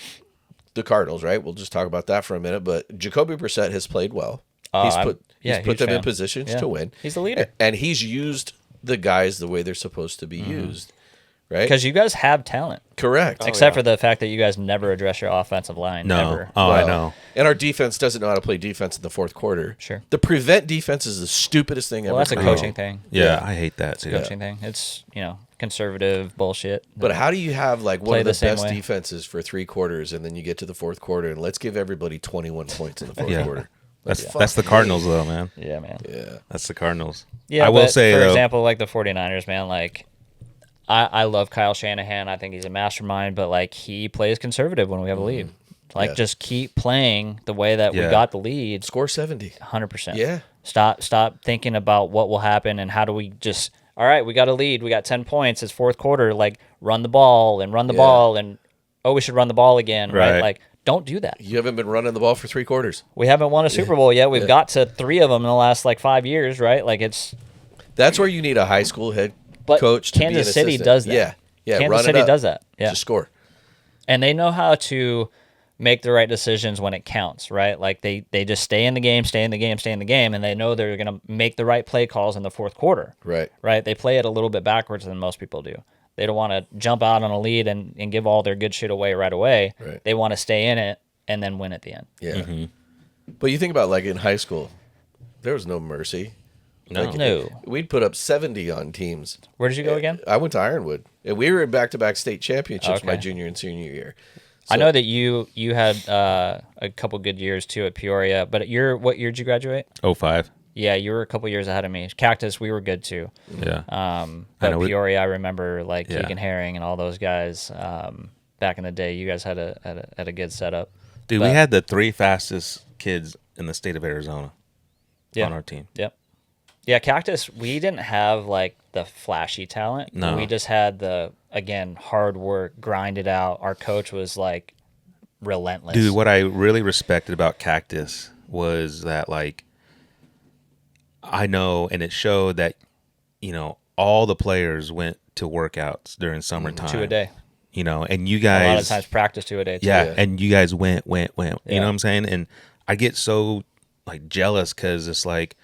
Cardinals, right? We'll just talk about that for a minute. But Jacoby Brissett has played well. He's put huge them in fan. positions Yeah. to win. He's the leader. And he's used the guys the way they're supposed to be used. right? Because you guys have talent. Correct. Except for the fact that you guys never address your offensive line. No. Ever. Oh, I know. And our defense doesn't know how to play defense in the fourth quarter. Sure. The prevent defense is the stupidest thing ever. Well, that's a created. coaching thing. Yeah, I hate that too. Coaching thing. It's, conservative bullshit. But how do you have like one Play of the the same best way. defenses for 3 quarters, and then you get to the fourth quarter, and let's give everybody 21 points in the fourth Yeah. quarter? That's the Cardinals though, man. Yeah, man. Yeah. That's the Cardinals. Yeah, I will but say for though, example, like the 49ers, man, like I love Kyle Shanahan. I think he's a mastermind, but like he plays conservative when we have a lead. Like Yeah. just keep playing the way that we Yeah. got the lead. Score 70. 100%. Yeah. Stop thinking about what will happen and how do we just, all right, we got a lead. We got 10 points. It's fourth quarter. Like run the ball and we should run the ball again. Right. Right. Like don't do that. You haven't been running the ball for 3 quarters. We haven't won a Super Bowl yet. We've got to 3 of them in the last like 5 years. Right. Like That's where you need a high school head but coach to Kansas be an City assistant. does that. Yeah. Yeah. Kansas run City it up. does that. Yeah. Just score. And they know how to make the right decisions when it counts, right? Like they just stay in the game, and they know they're going to make the right play calls in the fourth quarter. Right. Right? They play it a little bit backwards than most people do. They don't want to jump out on a lead and give all their good shit away right away. Right. They want to stay in it and then win at the end. Yeah. But you think about like in high school, there was no mercy. No. Like, No. We'd put up 70 on teams. Where did you go again? I went to Ironwood, and we were in back-to-back state championships my Okay. junior and senior year. I know that you had a couple good years too at Peoria, but what year did you graduate? 05. Yeah, you were a couple years ahead of me. Cactus, we were good too. Yeah. But know, Peoria, I remember like Yeah. Keegan Herring and all those guys. Back in the day, you guys had a good setup. Dude, we had the 3 fastest kids in the state of Arizona on our team. Yep. Yeah, Cactus, we didn't have like the flashy talent. No. We just had the hard work, grind it out. Our coach was like relentless. Dude, what I really respected about Cactus was that, like, I know, and it showed that, all the players went to workouts during summertime. 2 a day. And you A guys. lot of times practice 2 a day too. Yeah, and you guys went. You know what Yeah. I'm saying? And I get so, like, jealous because it's like,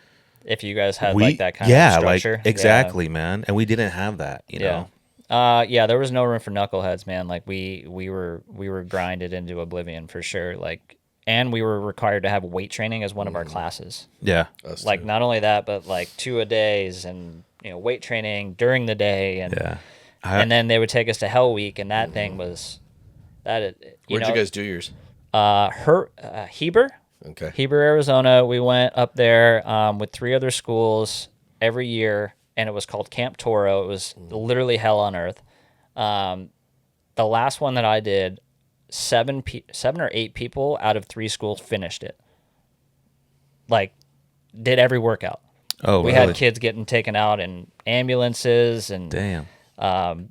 If you guys had like that kind of structure. like, exactly, man. And we didn't have that, you know? Yeah, there was no room for knuckleheads, man. Like we were grinded into oblivion for sure. Like, and we were required to have weight training as one of our classes. Yeah. Us Like too. not only that, but like 2 a days and weight training during the day, and Yeah. and then they would take us to Hell Week, and that thing was that. Where'd you guys do yours? Heber, Okay. Heber, Arizona. We went up there with 3 other schools every year, and it was called Camp Toro. It was literally hell on earth. The last one that I did, 7 or 8 people out of 3 schools finished it. Like, did every workout. Oh, We really? had kids getting taken out in ambulances, and Damn.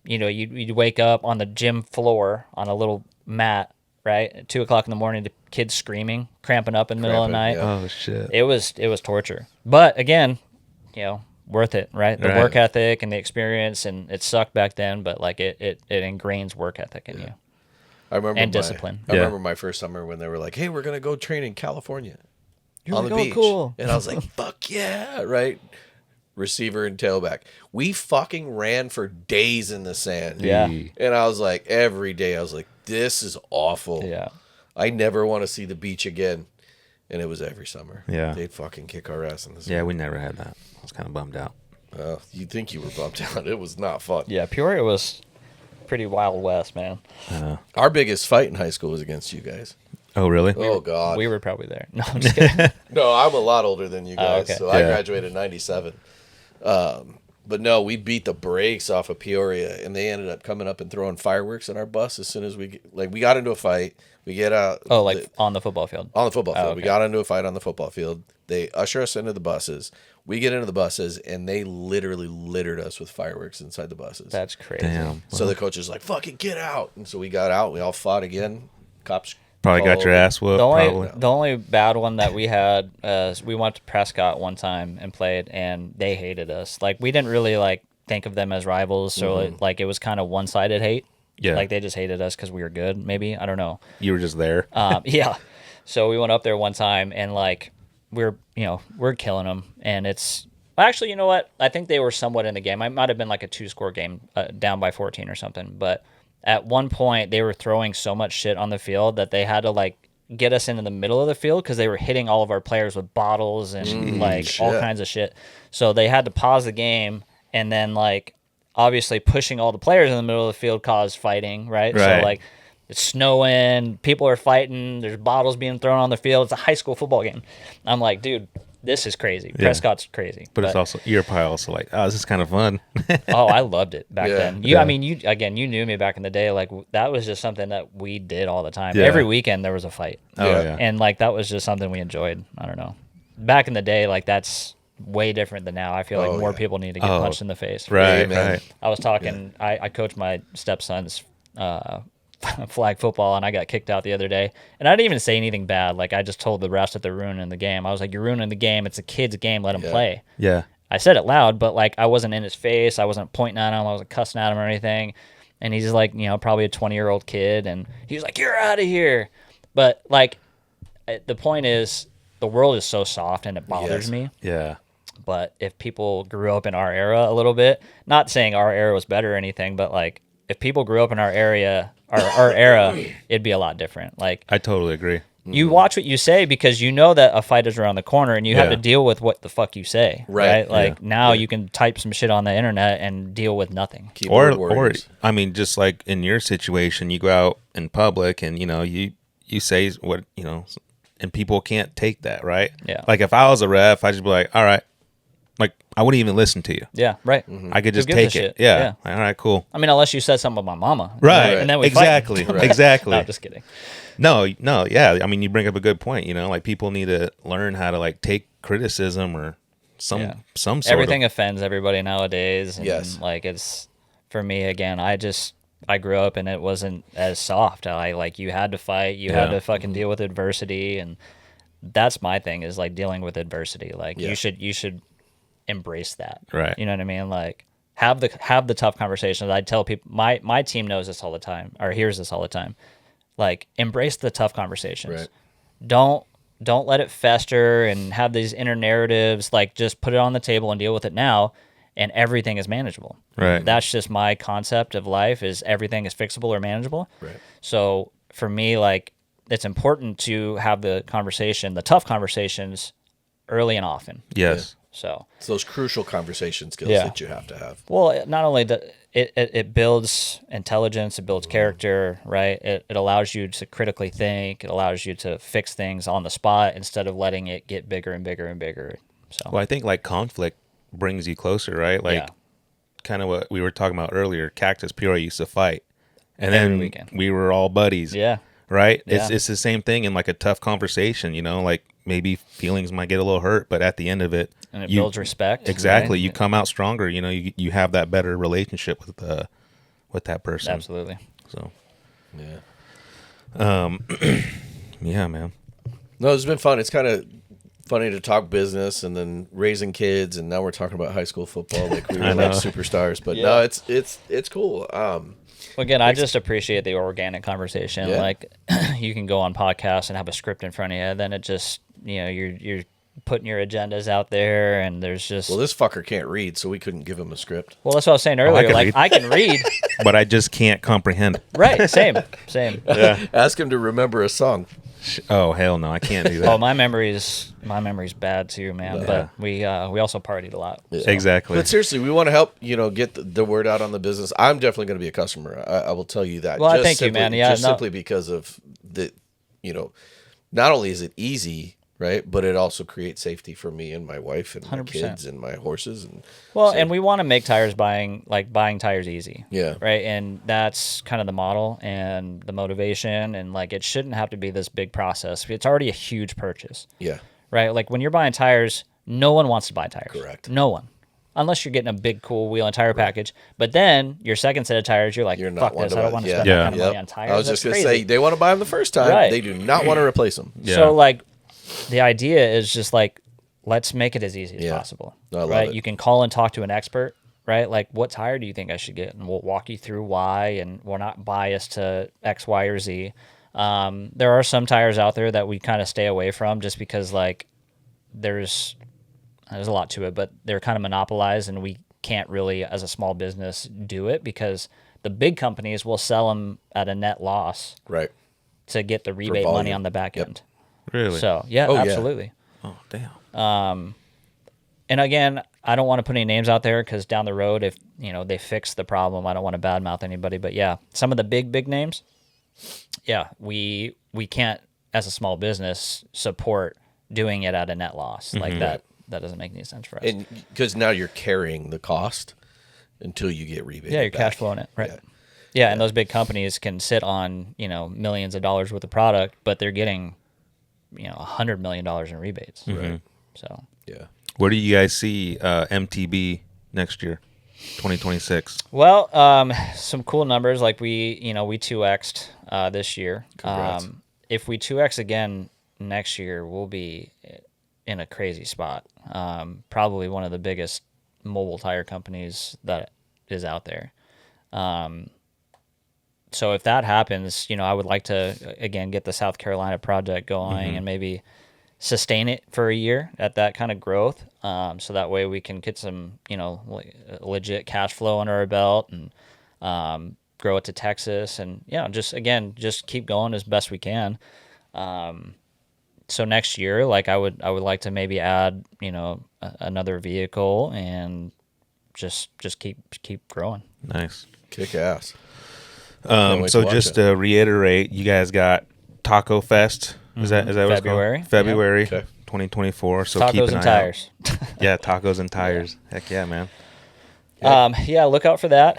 you'd wake up on the gym floor on a little mat, right, at 2:00 in the morning, the kids screaming, cramping up in the middle of the night. Cramping, yeah. Oh, shit. It was torture, but again, worth it, right? The Right. work ethic and the experience, and it sucked back then, but like it ingrains work ethic in you. I remember And discipline. I Yeah. remember my first summer when they were like, "Hey, we're gonna go train in California on like, the "Oh, beach," cool. and I was like, "Fuck yeah!" Right? Receiver and tailback. We fucking ran for days in the sand. Yeah. And I was like, every day, I was like, "This is awful." Yeah. I never want to see the beach again. And it was every summer. Yeah. They'd fucking kick our ass in the Yeah, we never had that. I was kind of bummed out. You'd think you were bummed out. It was not fun. Yeah, Peoria was pretty Wild West, man. Our biggest fight in high school was against you guys. Oh, really? Oh, God. We were probably there. No, I'm just kidding. No, I'm a lot older than you guys. okay. So I Yeah. graduated in 97. But no, we beat the brakes off of Peoria, and they ended up coming up and throwing fireworks in our bus as soon as we got into a fight. We get out. Oh, like on the football field. on the football field. okay. We got into a fight on the football field. They usher us into the buses. We get into the buses, and they literally littered us with fireworks inside the buses. That's crazy. Damn. So the coach is like, "Fucking get out!" And so we got out. We all fought again. Cops Probably got your called. ass whooped. Probably. The only bad one that we had is we went to Prescott one time and played, and they hated us. Like we didn't really like think of them as rivals, so it was kind of one-sided hate. Yeah. Like they just hated us because we were good. Maybe I don't know. You were just there. Yeah. So we went up there one time, and like we're killing them, and it's Well, actually, you know what? I think they were somewhat in the game. It might have been like a 2-score game, down by 14 or something. But at one point, they were throwing so much shit on the field that they had to like get us into the middle of the field because they were hitting all of our players with bottles and all kinds of shit. So they had to pause the game, and then like obviously pushing all the players in the middle of the field caused fighting, right? So like it's snowing, people are fighting, there's bottles being thrown on the field. It's a high school football game. I'm like, dude, this is crazy. Yeah. Prescott's crazy. But it's also, you're probably also like, oh, this is kind of fun. Oh, I loved it back Yeah. then. I mean, you knew me back in the day. Like that was just something that we did all the time. Yeah. Every weekend there was a fight. Oh, yeah. And like that was just something we enjoyed. I don't know. Back in the day, like that's way different than now. I feel like more people need to get punched in the face. Right, Amen. right. I was talking. I coached my stepson's flag football, and I got kicked out the other day. And I didn't even say anything bad. Like I just told the refs that they're ruining the game. I was like, "You're ruining the game. It's a kid's game. Let him play." Yeah. I said it loud, but like I wasn't in his face. I wasn't pointing at him. I wasn't cussing at him or anything. And he's like, probably a 20-year-old kid, and he was like, "You're out of here." But like, the point is, the world is so soft, and it bothers me. Yeah. But if people grew up in our era a little bit, not saying our era was better or anything, but like if people grew up in our era, it'd be a lot different. Like I totally agree. you watch what you say because you know that a fight is around the corner and you have to deal with what the fuck you say. Right. Like now you can type some shit on the internet and deal with nothing. Keyboard Or warriors. I mean, just like in your situation, you go out in public and you say what and people can't take that, right? Yeah. Like if I was a ref, I'd just be like, all right, like I wouldn't even listen to you. Yeah, right. I could just Who gives take a it. shit? Yeah. All right, cool. I mean, unless you said something about my mama. Right. And then we exactly. fight. Exactly. No, just kidding. No, yeah. I mean, you bring up a good point. Like people need to learn how to like take criticism or some sort Everything of. offends everybody nowadays. And Yes. like it's for me again. I grew up and it wasn't as soft. You had to fight. You had to fucking deal with adversity, and that's my thing is like dealing with adversity. Like you should embrace that. Right. You know what I mean? Like have the tough conversations. I tell people my team knows this all the time or hears this all the time. Like embrace the tough conversations. Right. Don't let it fester and have these inner narratives. Like just put it on the table and deal with it now, and everything is manageable. Right. That's just my concept of life is everything is fixable or manageable. Right. So for me, like it's important to have the conversation, the tough conversations early and often. Yes. So It's those crucial conversation skills Yeah. that you have to have. well, not only it builds intelligence, it builds character, right? It allows you to critically think. It allows you to fix things on the spot instead of letting it get bigger and bigger and bigger. So Well, I think like conflict brings you closer, right? Like kind of what we were talking about earlier. Cactus Peoria used to fight, and Every then weekend. we were all buddies. yeah, Right. Yeah. It's the same thing in like a tough conversation. Like maybe feelings might get a little hurt, but at the end of it, and it builds respect. Exactly. right? You come out stronger. You have that better relationship with that person. Absolutely. So Yeah. yeah, man. No, it's been fun. It's kind of funny to talk business and then raising kids, and now we're talking about high school football like we were I know. like superstars. But Yeah. no, it's cool. Well, again, I just appreciate the organic conversation. Yeah. Like you can go on podcasts and have a script in front of you, then it just you're putting your agendas out there, and there's just Well, this fucker can't read, so we couldn't give him a script. well, that's what I was saying earlier. can Like read. I can read, But I just can't comprehend. right? Same. Ask him to remember a song. Oh hell no, I can't do that. Oh, my memory's bad too, man. But we also partied a lot. So. Exactly. But seriously, we want to help, get the word out on the business. I'm definitely going to be a customer. I will tell you that. Well, Just thank you, simply- man. Yeah, just no- simply because of not only is it easy, right, but it also creates safety for me and my wife and my 100%. kids and my horses. And Well, so- and we want to make buying tires easy. Yeah. Right. And that's kind of the model and the motivation. And like, it shouldn't have to be this big process. It's already a huge purchase, yeah, right? Like when you're buying tires, no one wants to buy tires. Correct. No one. Unless you're getting a big, cool wheel and tire package. But then your second set of tires, you're like, you're not fuck one this. to I don't buy- want to yeah. spend Yeah. that kind of money Yep. on tires. I was That's just going to crazy. say, they want to buy them the first time. Right. They do not want to replace them. Yeah. So like the idea is just like, let's make it as easy as Yeah. possible. I love right. it. You can call and talk to an expert, right? Like what tire do you think I should get? And we'll walk you through why, and we're not biased to X, Y, or Z. There are some tires out there that we kind of stay away from just because like there's there's a lot to it, but they're kind of monopolized, and we can't really, as a small business, do it because the big companies will sell them at a net loss, Right. to get the rebate money volume. on the back Yep. end. Really? So yeah, Oh, yeah. absolutely. Oh, damn. And again, I don't want to put any names out there because down the road, if they fix the problem, I don't want to badmouth anybody. But yeah, some of the big names, yeah, we can't, as a small business, support doing it at a net loss like that. That doesn't make any sense for us. And because now you're carrying the cost until you get rebated. Yeah, you're back. cash flowing it, right? Yeah. Yeah, and those big companies can sit on millions of dollars worth of product, but they're getting $100 million in rebates. Right. So Yeah. Where do you guys see MTB next year, 2026? well, some cool numbers like we 2x'd this year. Congrats. If we 2x again next year, we'll be in a crazy spot. Probably one of the biggest mobile tire companies that is out there. So if that happens, I would like to again get the South Carolina project going and maybe sustain it for a year at that kind of growth. So that way we can get some, legit cash flow under our belt and grow it to Texas and just keep going as best we can. So next year, like I would like to maybe add, another vehicle and just keep growing. Nice. Kick ass. Can't wait to So watch just it. to reiterate, you guys got Taco Fest. Is that what it's February. called? February Okay. 2024. So keep Tacos an and eye out. tires. Yeah, tacos and tires. Heck yeah, man. Look out for that.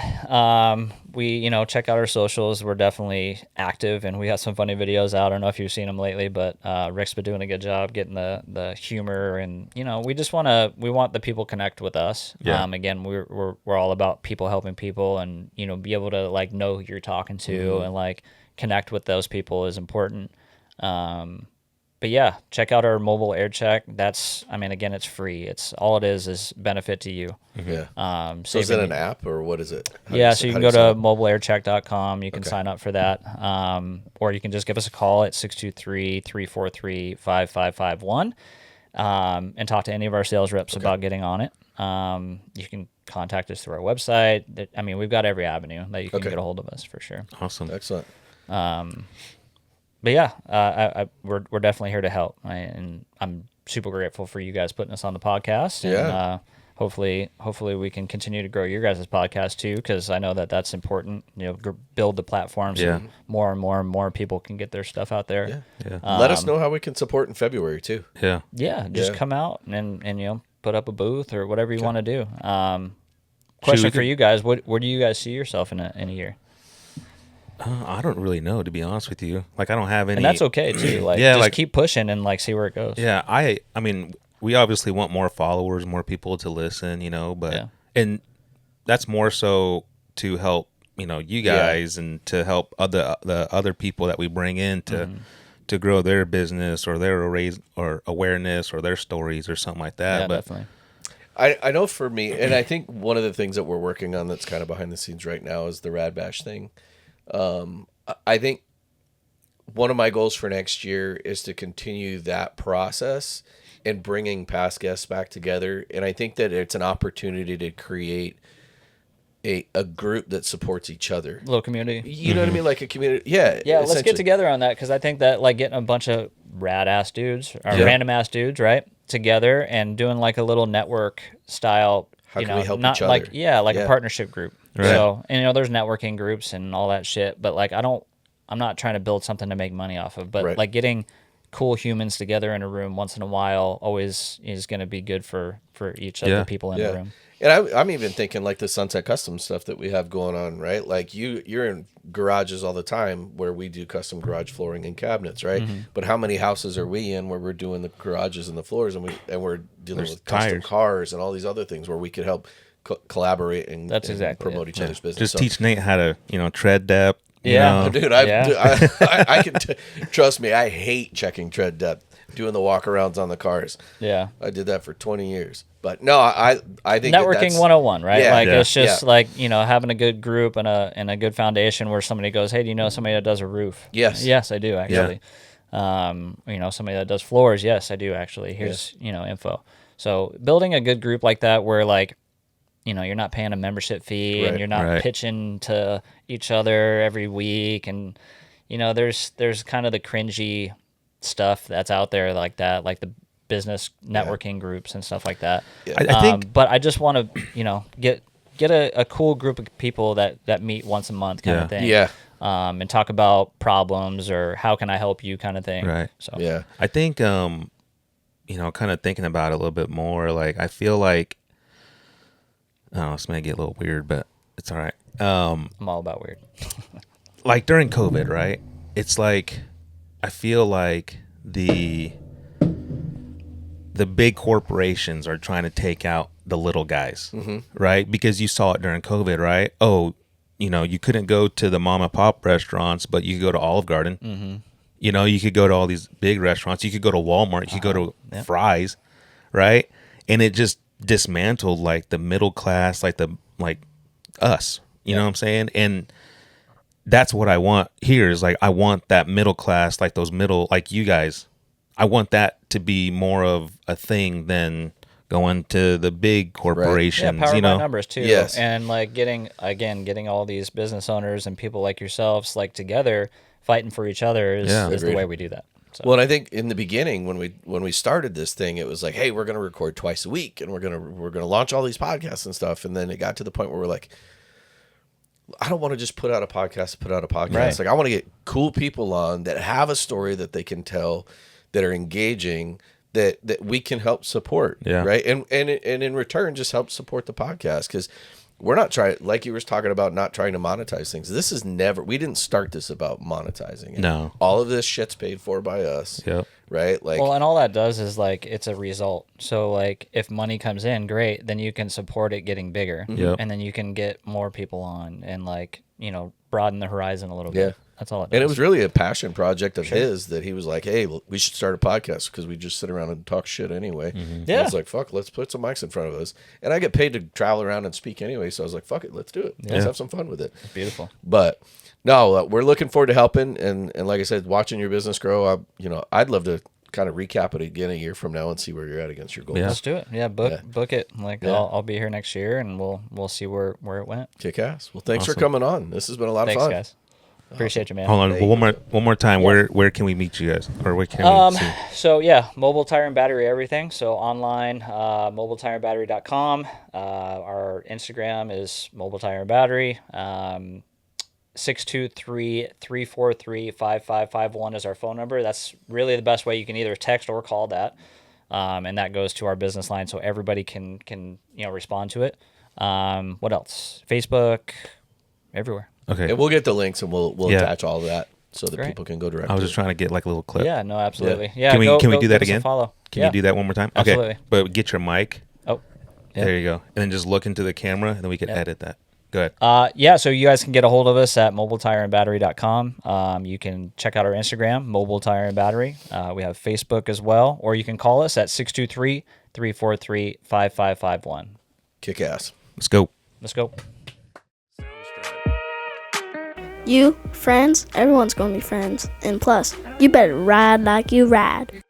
We, check out our socials. We're definitely active and we got some funny videos out. I don't know if you've seen them lately, but Rick's been doing a good job getting the humor and, we want the people connect with us. Yeah. Again, we're all about people helping people and, be able to like know who you're talking to and like connect with those people is important. But yeah, check out our mobile air check. Again, it's free. It's all it is benefit to you. Yeah. So is it an app or what is it? So you can go to mobileaircheck.com. You can sign up for that. Or you can just give us a call at 623-343-5551 and talk to any of our sales reps about getting on it. You can contact us through our website. We've got every avenue that you can get a hold of us for sure. Awesome. Excellent. But yeah, we're definitely here to help. And I'm super grateful for you guys putting us on the podcast. And hopefully we can continue to grow your guys' podcast too, because I know that that's important. Build the platform so more and more people can get their stuff out there. Yeah. Let us know how we can support in February too. Yeah. Yeah, just come out and put up a booth or whatever you want to do. Question for you guys: where do you guys see yourself in a year? I don't really know, to be honest with you. Like, I don't have any. And that's okay too. Like, keep pushing and like see where it goes. Yeah, I mean, we obviously want more followers, more people to listen, but and that's more so to help, you guys and to help the other people that we bring in to grow their business or their awareness or their stories or something like that. Yeah, but definitely. I know for me, and I think one of the things that we're working on that's kind of behind the scenes right now is the Rad Bash thing. I think one of my goals for next year is to continue that process and bringing past guests back together. And I think that it's an opportunity to create a group that supports each other. Little community. You know what I mean? Like a community. Yeah. Yeah, let's get essentially. together on that because I think that like getting a bunch of rad-ass dudes or random-ass dudes, right, together and doing like a little network style, How can we help not each other? like a partnership group. Right. So, and there's networking groups and all that shit, but like I'm not trying to build something to make money off of, but like getting cool humans together in a room once in a while always is going to be good for each of the people in the room. And I'm even thinking like the Sunset Custom stuff that we have going on, right? Like you're in garages all the time where we do custom garage flooring and cabinets, right? But how many houses are we in where we're doing the garages and the floors and we're dealing with custom cars and all these other things where we could help collaborate and promote each other's business. Just teach Nate how to, tread depth. Yeah. Dude, I can trust me. I hate checking tread depth, doing the walkarounds on the cars. Yeah. I did that for 20 years. But no, I think networking 101, right? Yeah. It's just like, having a good group and a good foundation where somebody goes, hey, do you know somebody that does a roof? Yes. Yes, I do actually. Somebody that does floors. Yes, I do actually. Here's, info. So building a good group like that where like, you're not paying a membership fee and you're not pitching to each other every week. And, there's kind of the cringy stuff that's out there like that, like the business networking groups and stuff like that. Yeah. I think, but I just want to, get a cool group of people that meet once a month kind of thing. Yeah. And talk about problems or how can I help you kind of thing. Right. So Yeah. I think, kind of thinking about it a little bit more, like, I feel like, I don't know, this may get a little weird, but it's all right. I'm all about weird. Like during COVID, right? It's like, I feel like the big corporations are trying to take out the little guys, right? Because you saw it during COVID, right? Oh, you couldn't go to the mom and pop restaurants, but you could go to Olive Garden. Mm-hmm. You could go to all these big restaurants. You could go to Walmart. You could go to Fry's, right? And it just dismantled like the middle class, like us. You know what I'm saying? And that's what I want here is like I want that middle class, like those middle, like you guys. I want that to be more of a thing than going to the big corporations. Yeah, power by numbers too. Yes. And like getting all these business owners and people like yourselves like together fighting for each other is the way we do that. So. Well, and I think in the beginning when we started this thing, it was like, hey, we're going to record twice a week and we're going to launch all these podcasts and stuff. And then it got to the point where we're like, I don't want to just put out a podcast. Right. Like I want to get cool people on that have a story that they can tell, that are engaging, that we can help support. Yeah. Right. And in return, just help support the podcast. Because we're not trying, like you were talking about, not trying to monetize things. This is we didn't start this about monetizing it. No. All of this shit's paid for by us. Yep. Right. Like, well, and all that does is like, it's a result. So like if money comes in, great, then you can support it getting bigger. Yep. And then you can get more people on and like, broaden the horizon a little bit. Yeah. That's all it does. and it was really a passion project of his that he was like, hey, we should start a podcast because we just sit around and talk shit anyway. And I was like, fuck, let's put some mics in front of us. And I get paid to travel around and speak anyway. So I was like, fuck it, let's do it. Let's have some fun with it. Beautiful. But no, we're looking forward to helping. And like I said, watching your business grow. I'd love to kind of recap it again a year from now and see where you're at against your goals. Let's do it. Yeah, book it. Like I'll be here next year and we'll see where it went. Kick ass. Well, thanks for coming on. This has been a lot of fun. Thanks, guys. Appreciate you, man. Hold on, one more time. Yeah. Where can we meet you guys, or where can we see? So yeah, mobile tire and battery, everything. So online, mobiletireandbattery.com. Our Instagram is mobile tire and battery. 623-343-5551 is our phone number. That's really the best way. You can either text or call that, and that goes to our business line, so everybody can respond to it. What else? Facebook, everywhere. Okay. And we'll get the links and we'll attach all of that so that Great. people can go directly. I was just trying to get like a little clip. Yeah, no, absolutely. Yeah, Can we do that give us a again? follow. Can you do that one more time? Absolutely. Okay. But get your mic. Oh, yeah. There you go. And then just look into the camera, and then we can edit that. Go ahead. So you guys can get a hold of us at mobiletireandbattery.com. You can check out our Instagram, Mobile Tire and Battery. We have Facebook as well, or you can call us at 623-343-5551. Kick ass. Let's go. Let's go. You, friends, everyone's gonna be friends. And plus, you better ride like you ride.